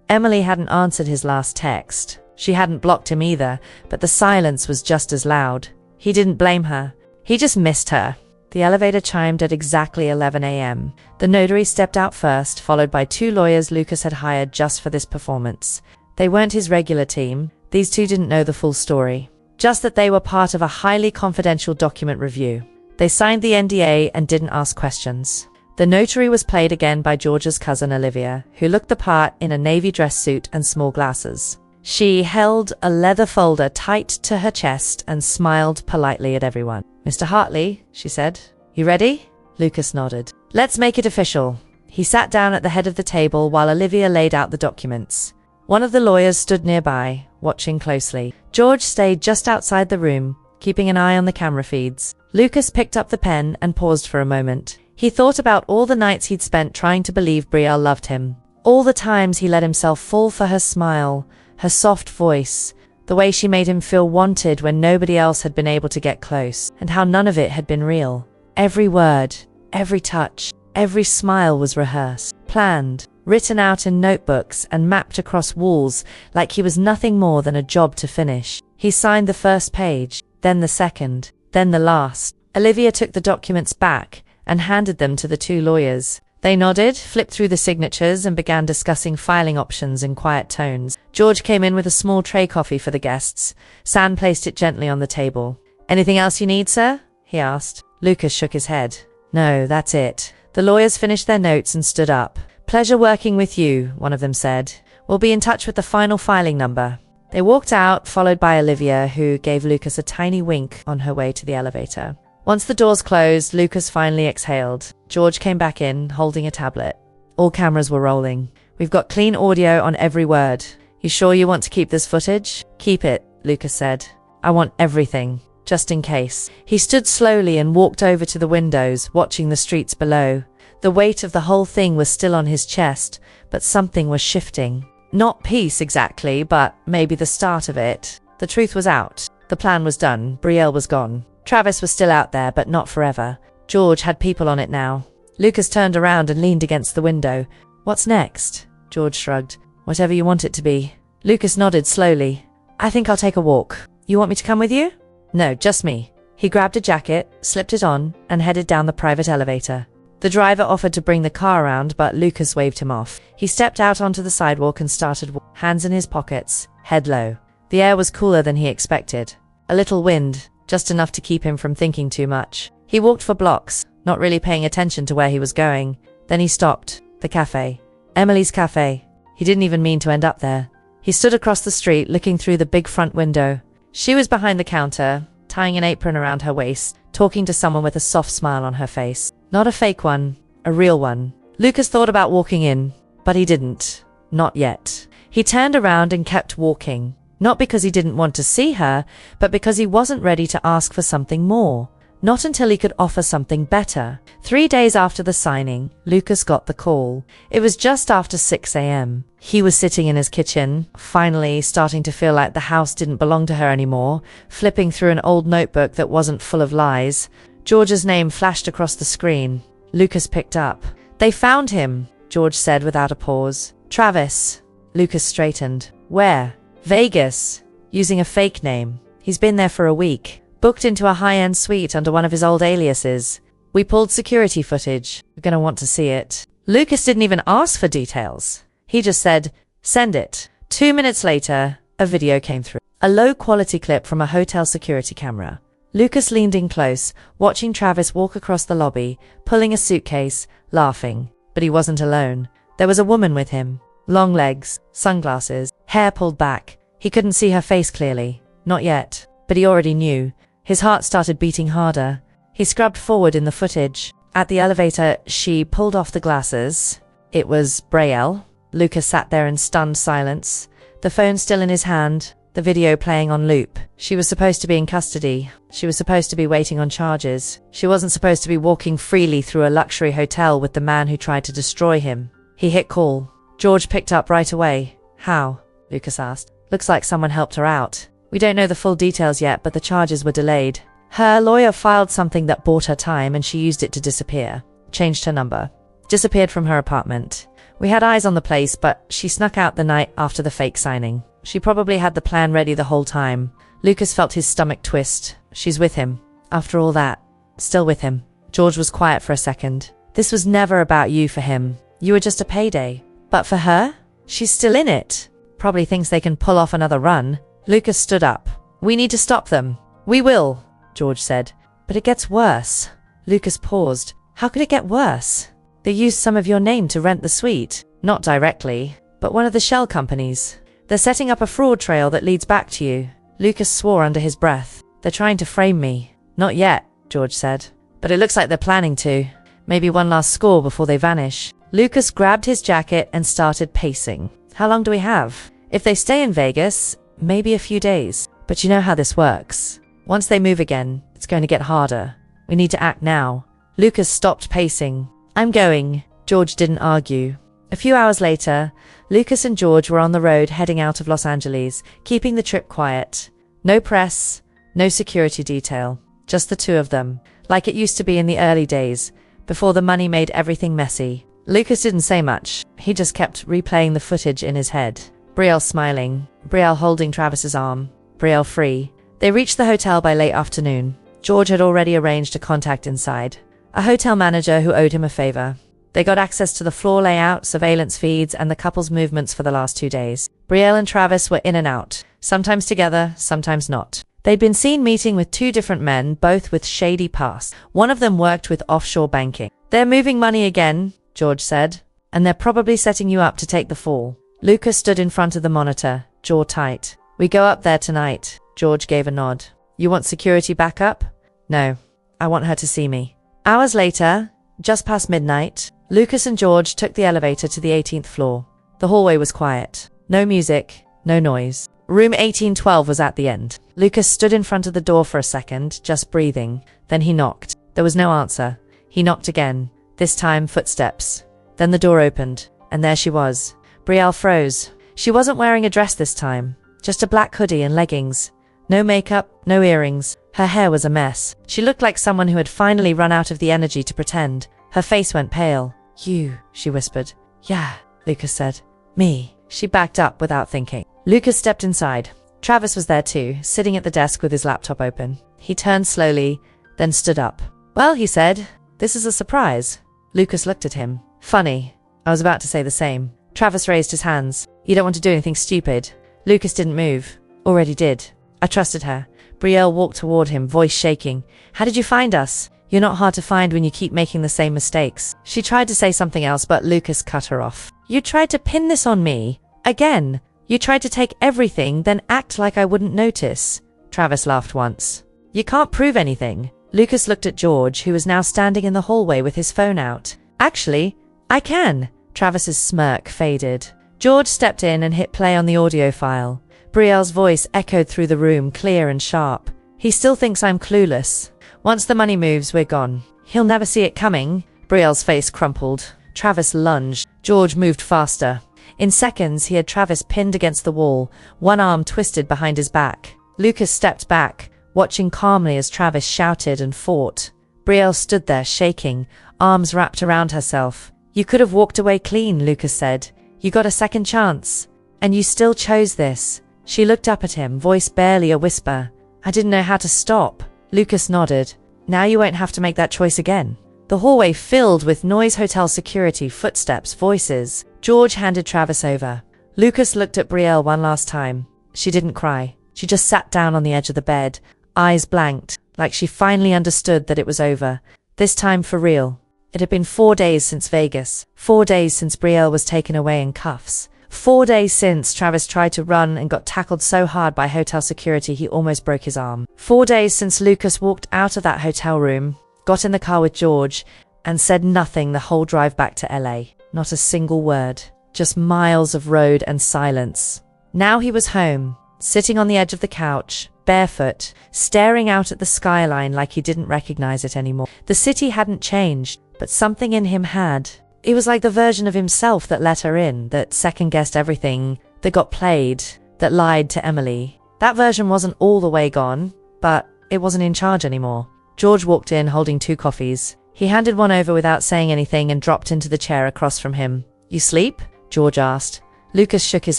Emily hadn't answered his last text. She hadn't blocked him either, but the silence was just as loud. He didn't blame her. He just missed her. The elevator chimed at exactly 11 a.m. The notary stepped out first, followed by 2 lawyers Lucas had hired just for this performance. They weren't his regular team. These 2 didn't know the full story, just that they were part of a highly confidential document review. They signed the NDA and didn't ask questions. The notary was played again by George's cousin Olivia, who looked the part in a navy dress suit and small glasses. She held a leather folder tight to her chest and smiled politely at everyone. "Mr. Hartley," she said. "You ready?" Lucas nodded. "Let's make it official." He sat down at the head of the table while Olivia laid out the documents. One of the lawyers stood nearby, watching closely. George stayed just outside the room, keeping an eye on the camera feeds. Lucas picked up the pen and paused for a moment. He thought about all the nights he'd spent trying to believe Brielle loved him. All the times he let himself fall for her smile, her soft voice, the way she made him feel wanted when nobody else had been able to get close, and how none of it had been real. Every word, every touch, every smile was rehearsed, planned, written out in notebooks and mapped across walls like he was nothing more than a job to finish. He signed the first page, then the second, then the last. Olivia took the documents back and handed them to the 2 lawyers. They nodded, flipped through the signatures, and began discussing filing options in quiet tones. George came in with a small tray coffee for the guests. San placed it gently on the table. "Anything else you need, sir?" he asked. Lucas shook his head. "No, that's it." The lawyers finished their notes and stood up. "Pleasure working with you," one of them said. "We'll be in touch with the final filing number." They walked out, followed by Olivia, who gave Lucas a tiny wink on her way to the elevator. Once the doors closed, Lucas finally exhaled. George came back in, holding a tablet. All cameras were rolling. "We've got clean audio on every word. You sure you want to keep this footage?" "Keep it," Lucas said. "I want everything, just in case." He stood slowly and walked over to the windows, watching the streets below. The weight of the whole thing was still on his chest, but something was shifting. Not peace exactly, but maybe the start of it. The truth was out. The plan was done. Brielle was gone. Travis was still out there, but not forever. George had people on it now. Lucas turned around and leaned against the window. "What's next?" George shrugged. "Whatever you want it to be." Lucas nodded slowly. "I think I'll take a walk. You want me to come with you?" "No, just me." He grabbed a jacket, slipped it on, and headed down the private elevator. The driver offered to bring the car around, but Lucas waved him off. He stepped out onto the sidewalk and started hands in his pockets, head low. The air was cooler than he expected. A little wind, just enough to keep him from thinking too much. He walked for blocks, not really paying attention to where he was going. Then he stopped. The cafe. Emily's cafe. He didn't even mean to end up there. He stood across the street, looking through the big front window. She was behind the counter, tying an apron around her waist, talking to someone with a soft smile on her face. Not a fake one, a real one. Lucas thought about walking in, but he didn't. Not yet. He turned around and kept walking. Not because he didn't want to see her, but because he wasn't ready to ask for something more. Not until he could offer something better. 3 days after the signing, Lucas got the call. It was just after 6 a.m. He was sitting in his kitchen, finally starting to feel like the house didn't belong to her anymore, flipping through an old notebook that wasn't full of lies. George's name flashed across the screen. Lucas picked up. "They found him," George said without a pause. "Travis." Lucas straightened. "Where?" "Vegas. Using a fake name. He's been there for a week. Booked into a high-end suite under one of his old aliases. We pulled security footage. You're gonna want to see it." Lucas didn't even ask for details. He just said, "Send it." 2 minutes later, a video came through. A low-quality clip from a hotel security camera. Lucas leaned in close, watching Travis walk across the lobby, pulling a suitcase, laughing. But he wasn't alone. There was a woman with him. Long legs, sunglasses, hair pulled back. He couldn't see her face clearly. Not yet. But he already knew. His heart started beating harder. He scrubbed forward in the footage. At the elevator, she pulled off the glasses. It was Brielle. Lucas sat there in stunned silence, the phone still in his hand, the video playing on loop. She was supposed to be in custody. She was supposed to be waiting on charges. She wasn't supposed to be walking freely through a luxury hotel with the man who tried to destroy him. He hit call. George picked up right away. "How?" Lucas asked. "Looks like someone helped her out. We don't know the full details yet, but the charges were delayed. Her lawyer filed something that bought her time and she used it to disappear. Changed her number. Disappeared from her apartment. We had eyes on the place, but she snuck out the night after the fake signing. She probably had the plan ready the whole time." Lucas felt his stomach twist. She's with him. After all that. Still with him. George was quiet for a second. This was never about you for him. You were just a payday. But for her? She's still in it. Probably thinks they can pull off another run. Lucas stood up. "We need to stop them." "We will," George said. "But it gets worse." Lucas paused. "How could it get worse?" "They used some of your name to rent the suite. Not directly, but one of the shell companies. They're setting up a fraud trail that leads back to you." Lucas swore under his breath. "They're trying to frame me." "Not yet," George said. "But it looks like they're planning to. Maybe one last score before they vanish." Lucas grabbed his jacket and started pacing. "How long do we have? If they stay in Vegas, maybe a few days. But you know how this works. Once they move again, it's going to get harder. We need to act now." Lucas stopped pacing. "I'm going." George didn't argue. A few hours later, Lucas and George were on the road heading out of Los Angeles, keeping the trip quiet. No press, no security detail, just the two of them, like it used to be in the early days, before the money made everything messy. Lucas didn't say much. He just kept replaying the footage in his head. Brielle smiling, Brielle holding Travis's arm, Brielle free. They reached the hotel by late afternoon. George had already arranged a contact inside, a hotel manager who owed him a favor. They got access to the floor layout, surveillance feeds, and the couple's movements for the last 2 days. Brielle and Travis were in and out, sometimes together, sometimes not. They'd been seen meeting with 2 different men, both with shady pasts. One of them worked with offshore banking. "They're moving money again," George said, "and they're probably setting you up to take the fall." Lucas stood in front of the monitor, jaw tight. "We go up there tonight." George gave a nod. "You want security backup?" "No. I want her to see me." Hours later, just past midnight, Lucas and George took the elevator to the 18th floor. The hallway was quiet. No music, no noise. Room 1812 was at the end. Lucas stood in front of the door for a second, just breathing. Then he knocked. There was no answer. He knocked again. This time, footsteps. Then the door opened, and there she was. Brielle froze. She wasn't wearing a dress this time, just a black hoodie and leggings. No makeup, no earrings. Her hair was a mess. She looked like someone who had finally run out of the energy to pretend. Her face went pale. "You," she whispered. "Yeah," Lucas said. "Me." She backed up without thinking. Lucas stepped inside. Travis was there too, sitting at the desk with his laptop open. He turned slowly, then stood up. "Well," he said, "this is a surprise." Lucas looked at him. "Funny. I was about to say the same." Travis raised his hands. "You don't want to do anything stupid." Lucas didn't move. "Already did. I trusted her." Brielle walked toward him, voice shaking. "How did you find us? You're not hard to find when you keep making the same mistakes." She tried to say something else, but Lucas cut her off. "You tried to pin this on me. Again. You tried to take everything, then act like I wouldn't notice." Travis laughed once. "You can't prove anything." Lucas looked at George, who was now standing in the hallway with his phone out. "Actually, I can." Travis's smirk faded. George stepped in and hit play on the audio file. Brielle's voice echoed through the room, clear and sharp. "He still thinks I'm clueless. Once the money moves, we're gone. He'll never see it coming." Brielle's face crumpled. Travis lunged. George moved faster. In seconds, he had Travis pinned against the wall, one arm twisted behind his back. Lucas stepped back, watching calmly as Travis shouted and fought. Brielle stood there, shaking, arms wrapped around herself. "You could have walked away clean," Lucas said. "You got a second chance. And you still chose this." She looked up at him, voice barely a whisper. "I didn't know how to stop." Lucas nodded. "Now you won't have to make that choice again." The hallway filled with noise, hotel security, footsteps, voices. George handed Travis over. Lucas looked at Brielle one last time. She didn't cry. She just sat down on the edge of the bed, eyes blanked, like she finally understood that it was over. This time for real. It had been 4 days since Vegas. 4 days since Brielle was taken away in cuffs. 4 days since Travis tried to run and got tackled so hard by hotel security he almost broke his arm. 4 days since Lucas walked out of that hotel room, got in the car with George, and said nothing the whole drive back to LA. Not a single word. Just miles of road and silence. Now he was home, sitting on the edge of the couch, barefoot, staring out at the skyline like he didn't recognize it anymore. The city hadn't changed, but something in him had. It was like the version of himself that let her in, that second-guessed everything, that got played, that lied to Emily. That version wasn't all the way gone, but it wasn't in charge anymore. George walked in holding 2 coffees. He handed one over without saying anything and dropped into the chair across from him. "You sleep?" George asked. Lucas shook his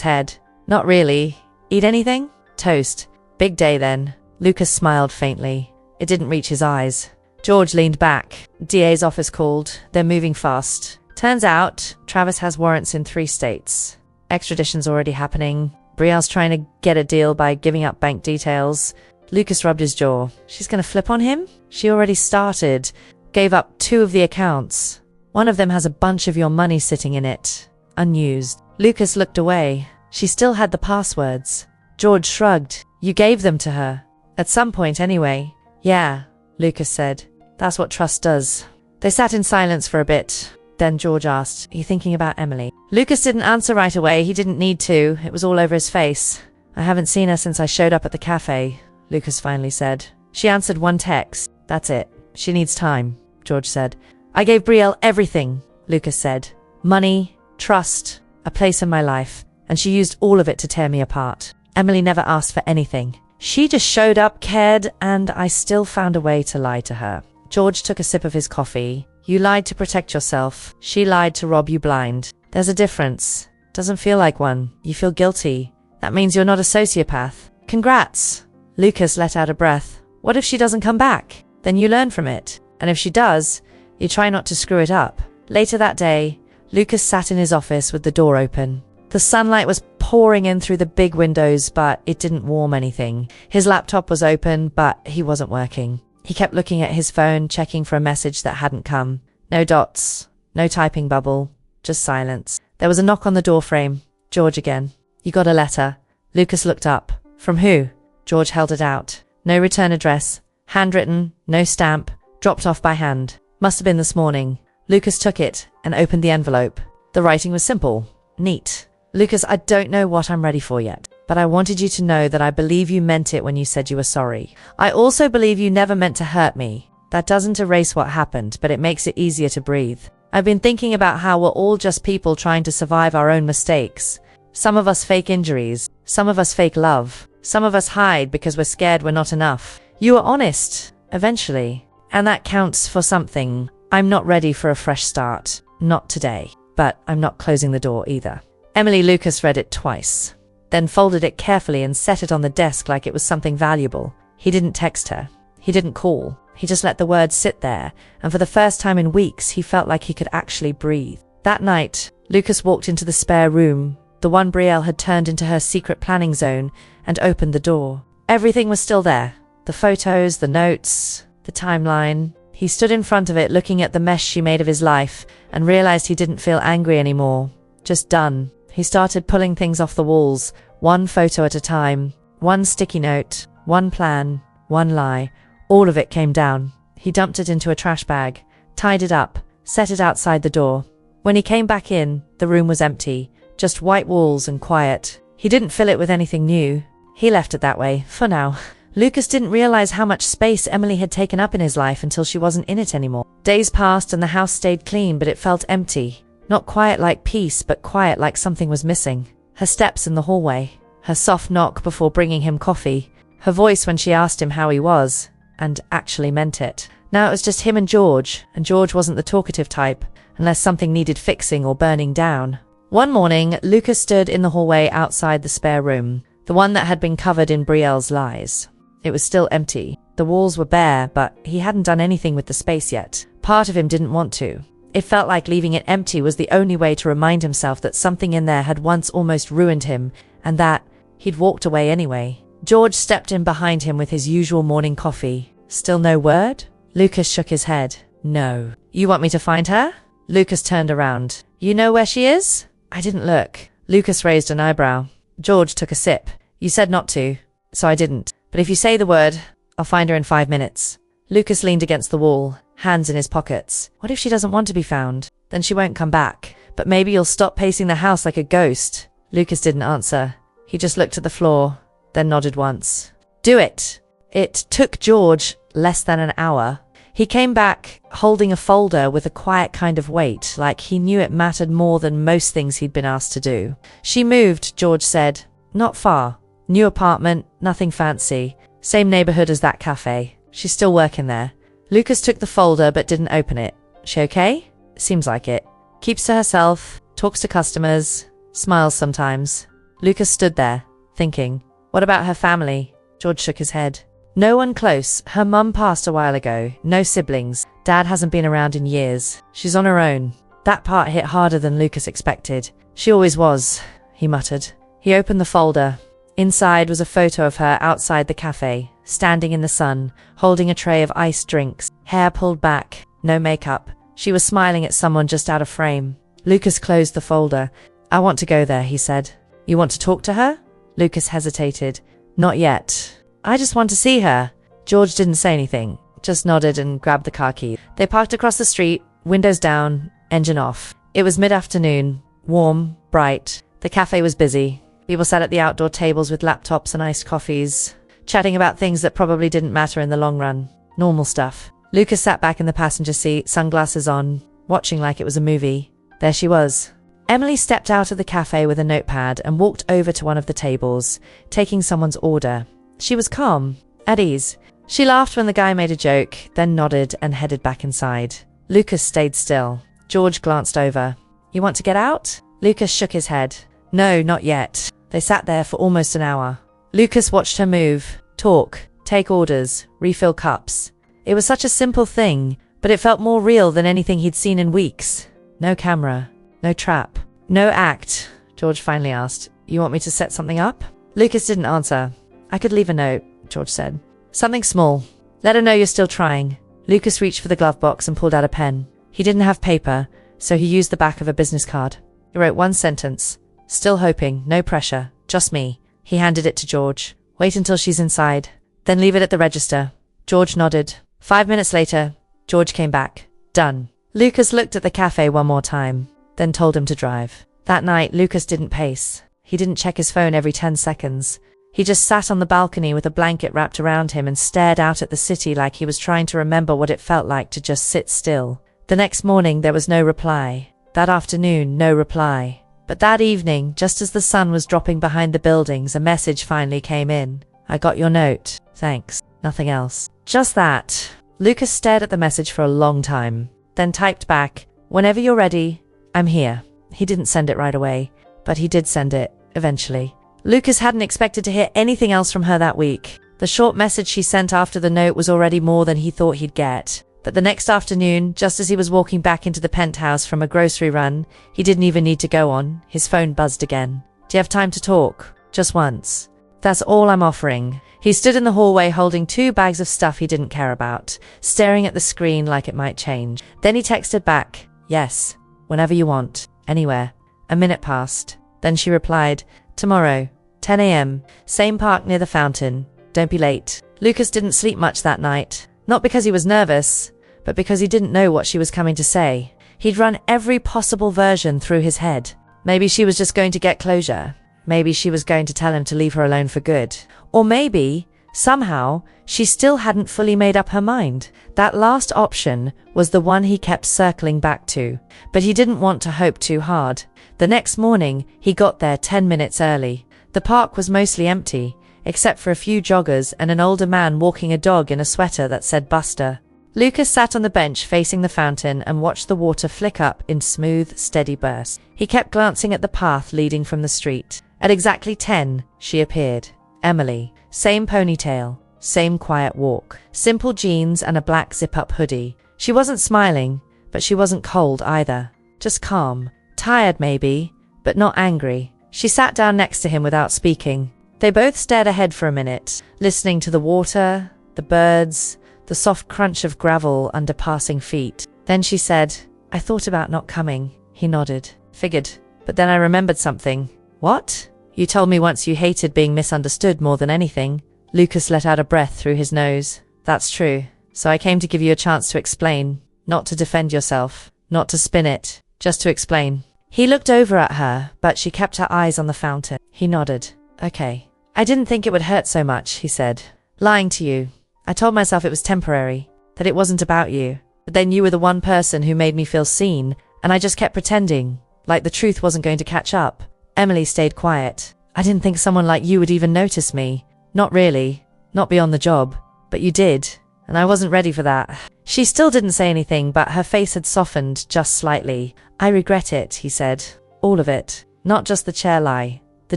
head. "Not really. Eat anything?" "Toast." "Big day then." Lucas smiled faintly. It didn't reach his eyes. George leaned back. DA's office called. They're moving fast. Turns out, Travis has warrants in 3 states. Extradition's already happening. Brielle's trying to get a deal by giving up bank details. Lucas rubbed his jaw. She's gonna flip on him? She already started. Gave up 2 of the accounts. One of them has a bunch of your money sitting in it. Unused. Lucas looked away. She still had the passwords. George shrugged. "You gave them to her. At some point anyway." "Yeah," Lucas said. "That's what trust does." They sat in silence for a bit. Then George asked, "Are you thinking about Emily?" Lucas didn't answer right away. He didn't need to. It was all over his face. "I haven't seen her since I showed up at the cafe," Lucas finally said. "She answered 1 text. That's it. She needs time," George said. "I gave Brielle everything," Lucas said. "Money, trust, a place in my life. And she used all of it to tear me apart. Emily never asked for anything. She just showed up, cared, and I still found a way to lie to her." George took a sip of his coffee. "You lied to protect yourself. She lied to rob you blind. There's a difference. Doesn't feel like one. You feel guilty. That means you're not a sociopath. Congrats." Lucas let out a breath. "What if she doesn't come back? Then you learn from it. And if she does, you try not to screw it up." Later that day, Lucas sat in his office with the door open. The sunlight was pouring in through the big windows, but it didn't warm anything. His laptop was open, but he wasn't working. He kept looking at his phone, checking for a message that hadn't come. No dots, no typing bubble, just silence. There was a knock on the doorframe. George again. "You got a letter." Lucas looked up. "From who?" George held it out. No return address. Handwritten, no stamp, dropped off by hand. Must have been this morning. Lucas took it and opened the envelope. The writing was simple, neat. "Lucas, I don't know what I'm ready for yet, but I wanted you to know that I believe you meant it when you said you were sorry. I also believe you never meant to hurt me. That doesn't erase what happened, but it makes it easier to breathe. I've been thinking about how we're all just people trying to survive our own mistakes. Some of us fake injuries, some of us fake love, some of us hide because we're scared we're not enough. You were honest, eventually, and that counts for something. I'm not ready for a fresh start. Not today. But I'm not closing the door either." Emily Lucas read it twice, then folded it carefully and set it on the desk like it was something valuable. He didn't text her. He didn't call. He just let the words sit there, and for the first time in weeks, he felt like he could actually breathe. That night, Lucas walked into the spare room, the one Brielle had turned into her secret planning zone, and opened the door. Everything was still there. The photos, the notes, the timeline. He stood in front of it looking at the mess she made of his life and realized he didn't feel angry anymore. Just done. He started pulling things off the walls, one photo at a time, one sticky note, one plan, one lie. All of it came down. He dumped it into a trash bag, tied it up, set it outside the door. When he came back in, the room was empty, just white walls and quiet. He didn't fill it with anything new. He left it that way, for now. Lucas didn't realize how much space Emily had taken up in his life until she wasn't in it anymore. Days passed and the house stayed clean, but it felt empty. Not quiet like peace, but quiet like something was missing. Her steps in the hallway, her soft knock before bringing him coffee, her voice when she asked him how he was, and actually meant it. Now it was just him and George wasn't the talkative type, unless something needed fixing or burning down. One morning, Lucas stood in the hallway outside the spare room, the one that had been covered in Brielle's lies. It was still empty. The walls were bare, but he hadn't done anything with the space yet. Part of him didn't want to. It felt like leaving it empty was the only way to remind himself that something in there had once almost ruined him, and that he'd walked away anyway. George stepped in behind him with his usual morning coffee. "Still no word?" Lucas shook his head. "No." "You want me to find her?" Lucas turned around. "You know where she is?" "I didn't look." Lucas raised an eyebrow. George took a sip. "You said not to, so I didn't. But if you say the word, I'll find her in 5 minutes." Lucas leaned against the wall, hands in his pockets. "What if she doesn't want to be found? Then she won't come back. But maybe you'll stop pacing the house like a ghost." Lucas didn't answer. He just looked at the floor, then nodded once. "Do it." It took George less than an hour. He came back, holding a folder with a quiet kind of weight, like he knew it mattered more than most things he'd been asked to do. "She moved," George said. "Not far. New apartment, nothing fancy. Same neighborhood as that cafe. She's still working there." Lucas took the folder but didn't open it. "She okay?" "Seems like it. Keeps to herself, talks to customers, smiles sometimes." Lucas stood there, thinking. "What about her family?" George shook his head. "No one close. Her mum passed a while ago. No siblings. Dad hasn't been around in years. She's on her own." That part hit harder than Lucas expected. "She always was," he muttered. He opened the folder. Inside was a photo of her outside the cafe, standing in the sun, holding a tray of iced drinks, hair pulled back, no makeup. She was smiling at someone just out of frame. Lucas closed the folder. "I want to go there," he said. "You want to talk to her?" Lucas hesitated. "Not yet. I just want to see her." George didn't say anything, just nodded and grabbed the car key. They parked across the street, windows down, engine off. It was mid-afternoon, warm, bright. The cafe was busy. People sat at the outdoor tables with laptops and iced coffees, chatting about things that probably didn't matter in the long run. Normal stuff. Lucas sat back in the passenger seat, sunglasses on, watching like it was a movie. There she was. Emily stepped out of the cafe with a notepad and walked over to one of the tables, taking someone's order. She was calm, at ease. She laughed when the guy made a joke, then nodded and headed back inside. Lucas stayed still. George glanced over. "You want to get out?" Lucas shook his head. "No, not yet." They sat there for almost an hour. Lucas watched her move, talk, take orders, refill cups. It was such a simple thing, but it felt more real than anything he'd seen in weeks. No camera. No trap. No act. George finally asked. You want me to set something up? Lucas didn't answer. I could leave a note, George said. Something small. Let her know you're still trying. Lucas reached for the glove box and pulled out a pen. He didn't have paper, so he used the back of a business card. He wrote one sentence. Still hoping. No pressure. Just me. He handed it to George. Wait until she's inside. Then leave it at the register. George nodded. 5 minutes later, George came back. Done. Lucas looked at the cafe one more time, then told him to drive. That night, Lucas didn't pace. He didn't check his phone every 10 seconds. He just sat on the balcony with a blanket wrapped around him and stared out at the city like he was trying to remember what it felt like to just sit still. The next morning, there was no reply. That afternoon, no reply. But that evening, just as the sun was dropping behind the buildings, a message finally came in. I got your note. Thanks. Nothing else. Just that. Lucas stared at the message for a long time, then typed back, whenever you're ready, I'm here. He didn't send it right away, but he did send it, eventually. Lucas hadn't expected to hear anything else from her that week. The short message she sent after the note was already more than he thought he'd get. But the next afternoon, just as he was walking back into the penthouse from a grocery run, he didn't even need to go on, his phone buzzed again. Do you have time to talk? Just once. That's all I'm offering. He stood in the hallway holding 2 bags of stuff he didn't care about, staring at the screen like it might change. Then he texted back, yes, whenever you want, anywhere. A minute passed. Then she replied, tomorrow, 10 a.m., same park near the fountain. Don't be late. Lucas didn't sleep much that night. Not because he was nervous, but because he didn't know what she was coming to say. He'd run every possible version through his head. Maybe she was just going to get closure. Maybe she was going to tell him to leave her alone for good. Or maybe, somehow, she still hadn't fully made up her mind. That last option was the one he kept circling back to. But he didn't want to hope too hard. The next morning, he got there 10 minutes early. The park was mostly empty, except for a few joggers and an older man walking a dog in a sweater that said Buster. Lucas sat on the bench facing the fountain and watched the water flick up in smooth, steady bursts. He kept glancing at the path leading from the street. At exactly 10, she appeared. Emily. Same ponytail. Same quiet walk. Simple jeans and a black zip-up hoodie. She wasn't smiling, but she wasn't cold either. Just calm. Tired maybe, but not angry. She sat down next to him without speaking. They both stared ahead for a minute, listening to the water, the birds, the soft crunch of gravel under passing feet. Then she said, I thought about not coming. He nodded. Figured. But then I remembered something. What? You told me once you hated being misunderstood more than anything. Lucas let out a breath through his nose. That's true. So I came to give you a chance to explain. Not to defend yourself. Not to spin it. Just to explain. He looked over at her, but she kept her eyes on the fountain. He nodded. Okay. I didn't think it would hurt so much, he said. Lying to you. I told myself it was temporary. That it wasn't about you. But then you were the one person who made me feel seen, and I just kept pretending. Like the truth wasn't going to catch up. Emily stayed quiet. I didn't think someone like you would even notice me. Not really. Not beyond the job. But you did. And I wasn't ready for that. She still didn't say anything, but her face had softened just slightly. I regret it, he said. All of it. Not just the chair lie. The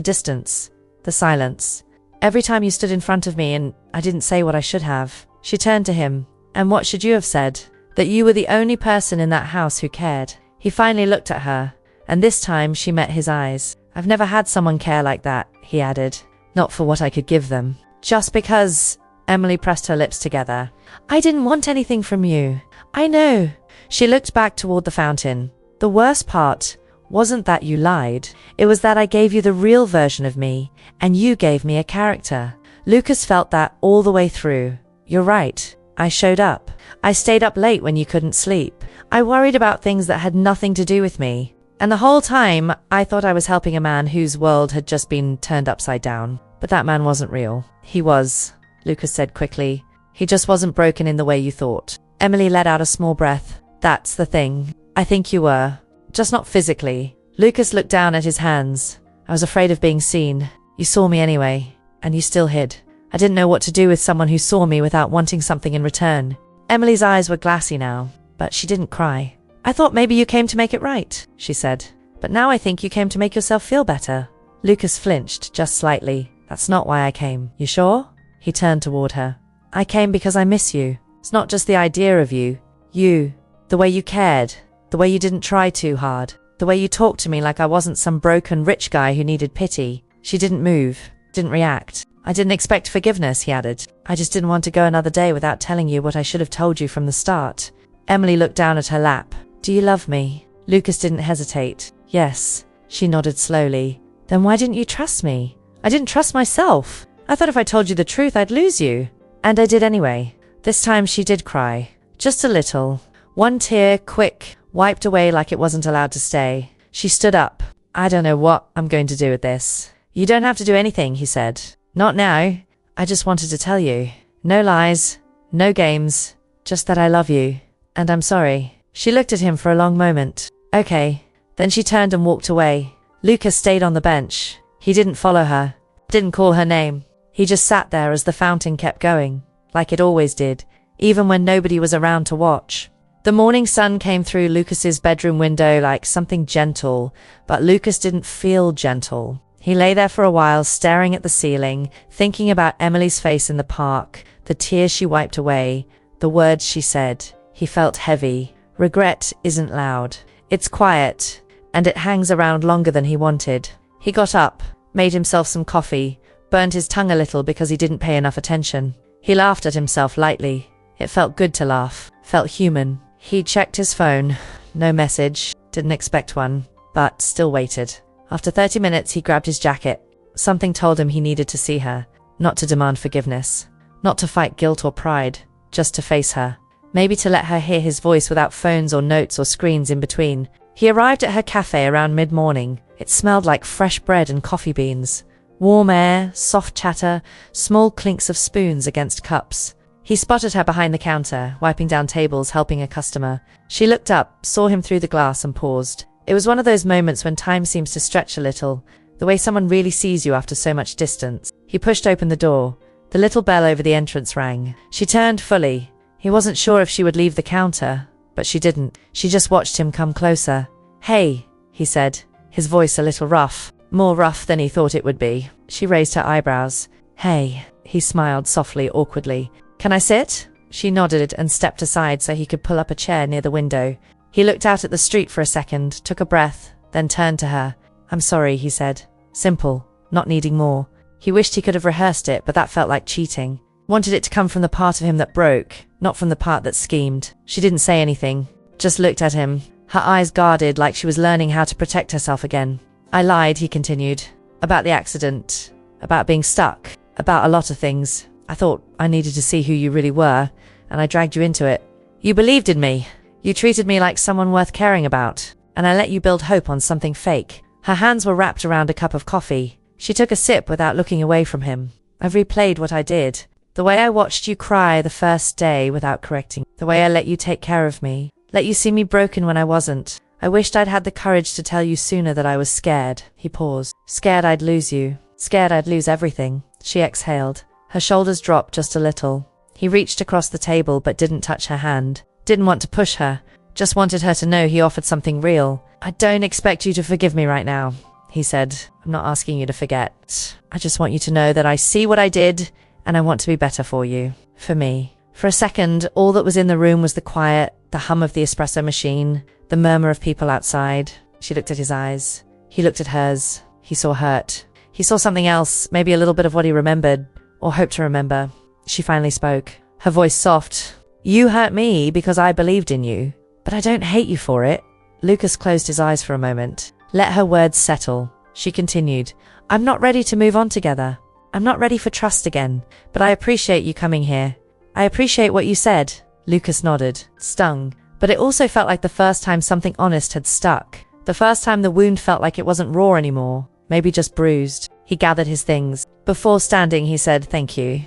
distance. The silence. Every time you stood in front of me and I didn't say what I should have. She turned to him. And what should you have said? That you were the only person in that house who cared. He finally looked at her. And this time she met his eyes. I've never had someone care like that, he added. Not for what I could give them. Just because... Emily pressed her lips together. I didn't want anything from you. I know. She looked back toward the fountain. The worst part wasn't that you lied. It was that I gave you the real version of me, and you gave me a character. Lucas felt that all the way through. You're right. I showed up. I stayed up late when you couldn't sleep. I worried about things that had nothing to do with me. And the whole time, I thought I was helping a man whose world had just been turned upside down. But that man wasn't real. He was... Lucas said quickly. He just wasn't broken in the way you thought. Emily let out a small breath. That's the thing. I think you were. Just not physically. Lucas looked down at his hands. I was afraid of being seen. You saw me anyway. And you still hid. I didn't know what to do with someone who saw me without wanting something in return. Emily's eyes were glassy now, but she didn't cry. I thought maybe you came to make it right, she said. But now I think you came to make yourself feel better. Lucas flinched just slightly. That's not why I came. You sure? He turned toward her. I came because I miss you. It's not just the idea of you. You. The way you cared. The way you didn't try too hard. The way you talked to me like I wasn't some broken rich guy who needed pity. She didn't move, didn't react. I didn't expect forgiveness, he added. I just didn't want to go another day without telling you what I should have told you from the start. Emily looked down at her lap. Do you love me? Lucas didn't hesitate. Yes. She nodded slowly. Then why didn't you trust me? I didn't trust myself. I thought if I told you the truth, I'd lose you. And I did anyway. This time she did cry. Just a little. One tear, quick, wiped away like it wasn't allowed to stay. She stood up. I don't know what I'm going to do with this. You don't have to do anything, he said. Not now. I just wanted to tell you. No lies. No games. Just that I love you. And I'm sorry. She looked at him for a long moment. Okay. Then she turned and walked away. Lucas stayed on the bench. He didn't follow her. Didn't call her name. He just sat there as the fountain kept going. Like it always did. Even when nobody was around to watch. The morning sun came through Lucas's bedroom window like something gentle. But Lucas didn't feel gentle. He lay there for a while, staring at the ceiling, thinking about Emily's face in the park, the tears she wiped away, the words she said. He felt heavy. Regret isn't loud. It's quiet, and it hangs around longer than he wanted. He got up, made himself some coffee, burned his tongue a little because he didn't pay enough attention. He laughed at himself lightly. It felt good to laugh, felt human. He checked his phone. No message. Didn't expect one, but still waited. After 30 minutes, he grabbed his jacket. Something told him he needed to see her, not to demand forgiveness, not to fight guilt or pride, just to face her. Maybe to let her hear his voice without phones or notes or screens in between. He arrived at her cafe around mid-morning. It smelled like fresh bread and coffee beans. Warm air, soft chatter, small clinks of spoons against cups. He spotted her behind the counter, wiping down tables, helping a customer. She looked up, saw him through the glass and paused. It was one of those moments when time seems to stretch a little, the way someone really sees you after so much distance. He pushed open the door. The little bell over the entrance rang. She turned fully. He wasn't sure if she would leave the counter, but she didn't. She just watched him come closer. Hey, he said, his voice a little rough, more rough than he thought it would be. She raised her eyebrows. Hey, he smiled softly, awkwardly. Can I sit? She nodded and stepped aside so he could pull up a chair near the window. He looked out at the street for a second, took a breath, then turned to her. I'm sorry, he said. Simple, not needing more. He wished he could have rehearsed it, but that felt like cheating. Wanted it to come from the part of him that broke, not from the part that schemed. She didn't say anything, just looked at him, her eyes guarded like she was learning how to protect herself again. I lied, he continued. About the accident, about being stuck, about a lot of things. I thought I needed to see who you really were, and I dragged you into it. You believed in me. You treated me like someone worth caring about, and I let you build hope on something fake. Her hands were wrapped around a cup of coffee. She took a sip without looking away from him. I've replayed what I did. The way I watched you cry the first day without correcting. The way I let you take care of me. Let you see me broken when I wasn't. I wished I'd had the courage to tell you sooner that I was scared. He paused. Scared I'd lose you. Scared I'd lose everything. She exhaled. Her shoulders dropped just a little. He reached across the table but didn't touch her hand. Didn't want to push her. Just wanted her to know he offered something real. I don't expect you to forgive me right now, he said. I'm not asking you to forget. I just want you to know that I see what I did, and I want to be better for you. For me. For a second, all that was in the room was the quiet, the hum of the espresso machine, the murmur of people outside. She looked at his eyes. He looked at hers. He saw hurt. He saw something else, maybe a little bit of what he remembered, or hoped to remember. She finally spoke. Her voice soft. You hurt me because I believed in you, but I don't hate you for it. Lucas closed his eyes for a moment. Let her words settle. She continued. I'm not ready to move on together. I'm not ready for trust again, but I appreciate you coming here. I appreciate what you said. Lucas nodded, stung, but it also felt like the first time something honest had stuck. The first time the wound felt like it wasn't raw anymore, maybe just bruised. He gathered his things. Before standing, he said, thank you.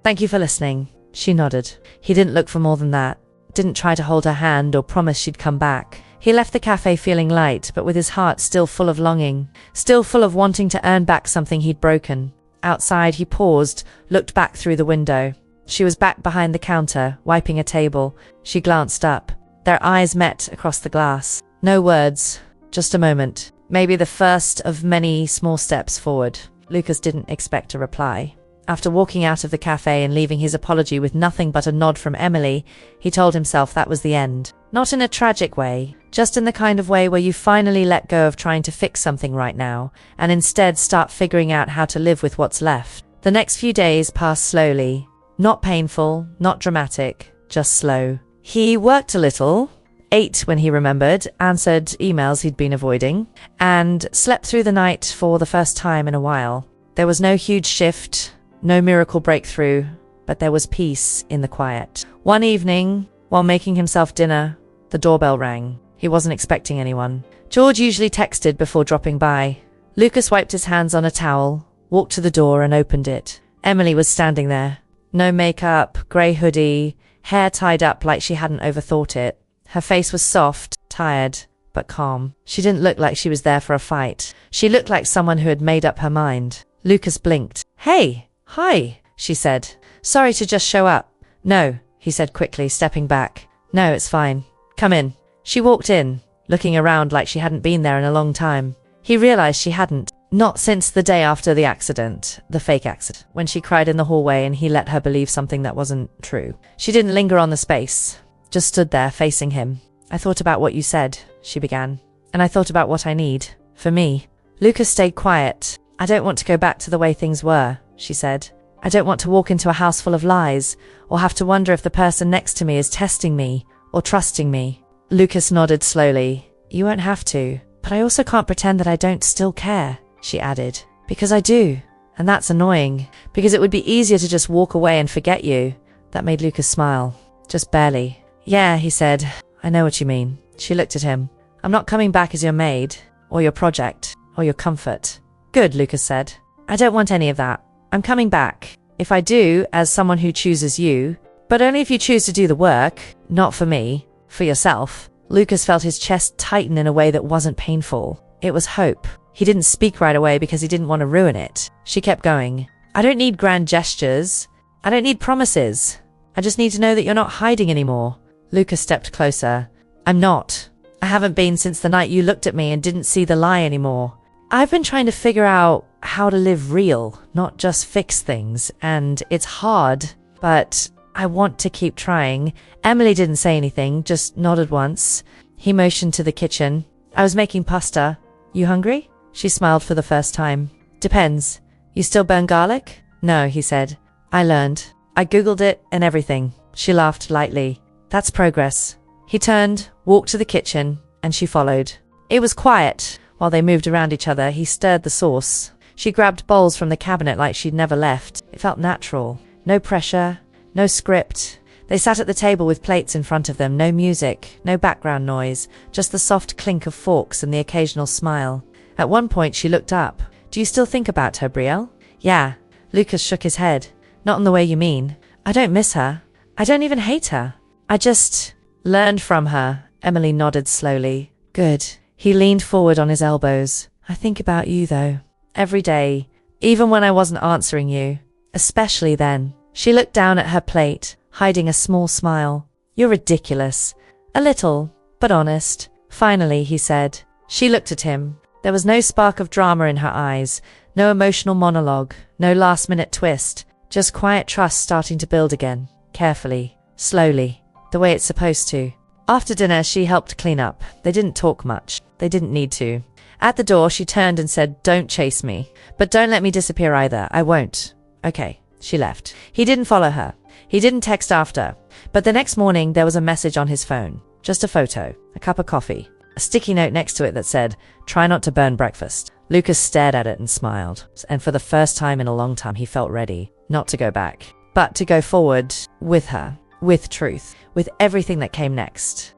Thank you for listening. She nodded. He didn't look for more than that. Didn't try to hold her hand or promise she'd come back. He left the cafe feeling light, but with his heart still full of longing, still full of wanting to earn back something he'd broken. Outside, he paused, looked back through the window. She was back behind the counter, wiping a table. She glanced up. Their eyes met across the glass. No words, just a moment. Maybe the first of many small steps forward. Lucas didn't expect a reply. After walking out of the cafe and leaving his apology with nothing but a nod from Emily, he told himself that was the end. Not in a tragic way, just in the kind of way where you finally let go of trying to fix something right now, and instead start figuring out how to live with what's left. The next few days passed slowly. Not painful, not dramatic, just slow. He worked a little, ate when he remembered, answered emails he'd been avoiding, and slept through the night for the first time in a while. There was no huge shift, no miracle breakthrough, but there was peace in the quiet. One evening, while making himself dinner, the doorbell rang. He wasn't expecting anyone. George usually texted before dropping by. Lucas wiped his hands on a towel, walked to the door and opened it. Emily was standing there. No makeup, grey hoodie, hair tied up like she hadn't overthought it. Her face was soft, tired, but calm. She didn't look like she was there for a fight. She looked like someone who had made up her mind. Lucas blinked. "Hey, hi," she said. "Sorry to just show up." "No," he said quickly, stepping back. "No, it's fine. Come in." She walked in, looking around like she hadn't been there in a long time. He realized she hadn't. Not since the day after the accident, the fake accident, when she cried in the hallway and he let her believe something that wasn't true. She didn't linger on the space, just stood there facing him. "I thought about what you said," she began, "and I thought about what I need, for me." Lucas stayed quiet. "I don't want to go back to the way things were," she said. "I don't want to walk into a house full of lies, or have to wonder if the person next to me is testing me, or trusting me." Lucas nodded slowly. "You won't have to, but I also can't pretend that I don't still care," she added. "Because I do, and that's annoying, because it would be easier to just walk away and forget you." That made Lucas smile. Just barely. "Yeah," he said. "I know what you mean." She looked at him. "I'm not coming back as your maid, or your project, or your comfort." "Good," Lucas said. "I don't want any of that. I'm coming back. If I do, as someone who chooses you, but only if you choose to do the work, not for me, for yourself." Lucas felt his chest tighten in a way that wasn't painful. It was hope. He didn't speak right away because he didn't want to ruin it. She kept going. "I don't need grand gestures. I don't need promises. I just need to know that you're not hiding anymore." Lucas stepped closer. "I'm not. I haven't been since the night you looked at me and didn't see the lie anymore. I've been trying to figure out how to live real, not just fix things, and it's hard, but I want to keep trying." Emily didn't say anything, just nodded once. He motioned to the kitchen. "I was making pasta. You hungry?" She smiled for the first time. "Depends. You still burn garlic?" "No," he said. "I learned. I googled it and everything." She laughed lightly. "That's progress." He turned, walked to the kitchen, and she followed. It was quiet. While they moved around each other, he stirred the sauce. She grabbed bowls from the cabinet like she'd never left. It felt natural. No pressure, no script. They sat at the table with plates in front of them, no music, no background noise, just the soft clink of forks and the occasional smile. At one point she looked up. "Do you still think about her, Brielle?" "Yeah." Lucas shook his head. "Not in the way you mean. I don't miss her. I don't even hate her. I just learned from her." Emily nodded slowly. "Good." He leaned forward on his elbows. "I think about you, though. Every day. Even when I wasn't answering you. Especially then." She looked down at her plate, hiding a small smile. "You're ridiculous." "A little, but honest." Finally, he said. She looked at him. There was no spark of drama in her eyes, no emotional monologue, no last-minute twist, just quiet trust starting to build again, carefully, slowly, the way it's supposed to. After dinner, she helped clean up. They didn't talk much. They didn't need to. At the door, she turned and said, "Don't chase me. But don't let me disappear either. I won't." "Okay." She left. He didn't follow her. He didn't text after. But the next morning, there was a message on his phone. Just a photo. A cup of coffee. A sticky note next to it that said, "Try not to burn breakfast." Lucas stared at it and smiled. And for the first time in a long time, he felt ready. Not to go back, but to go forward with her. With truth. With everything that came next.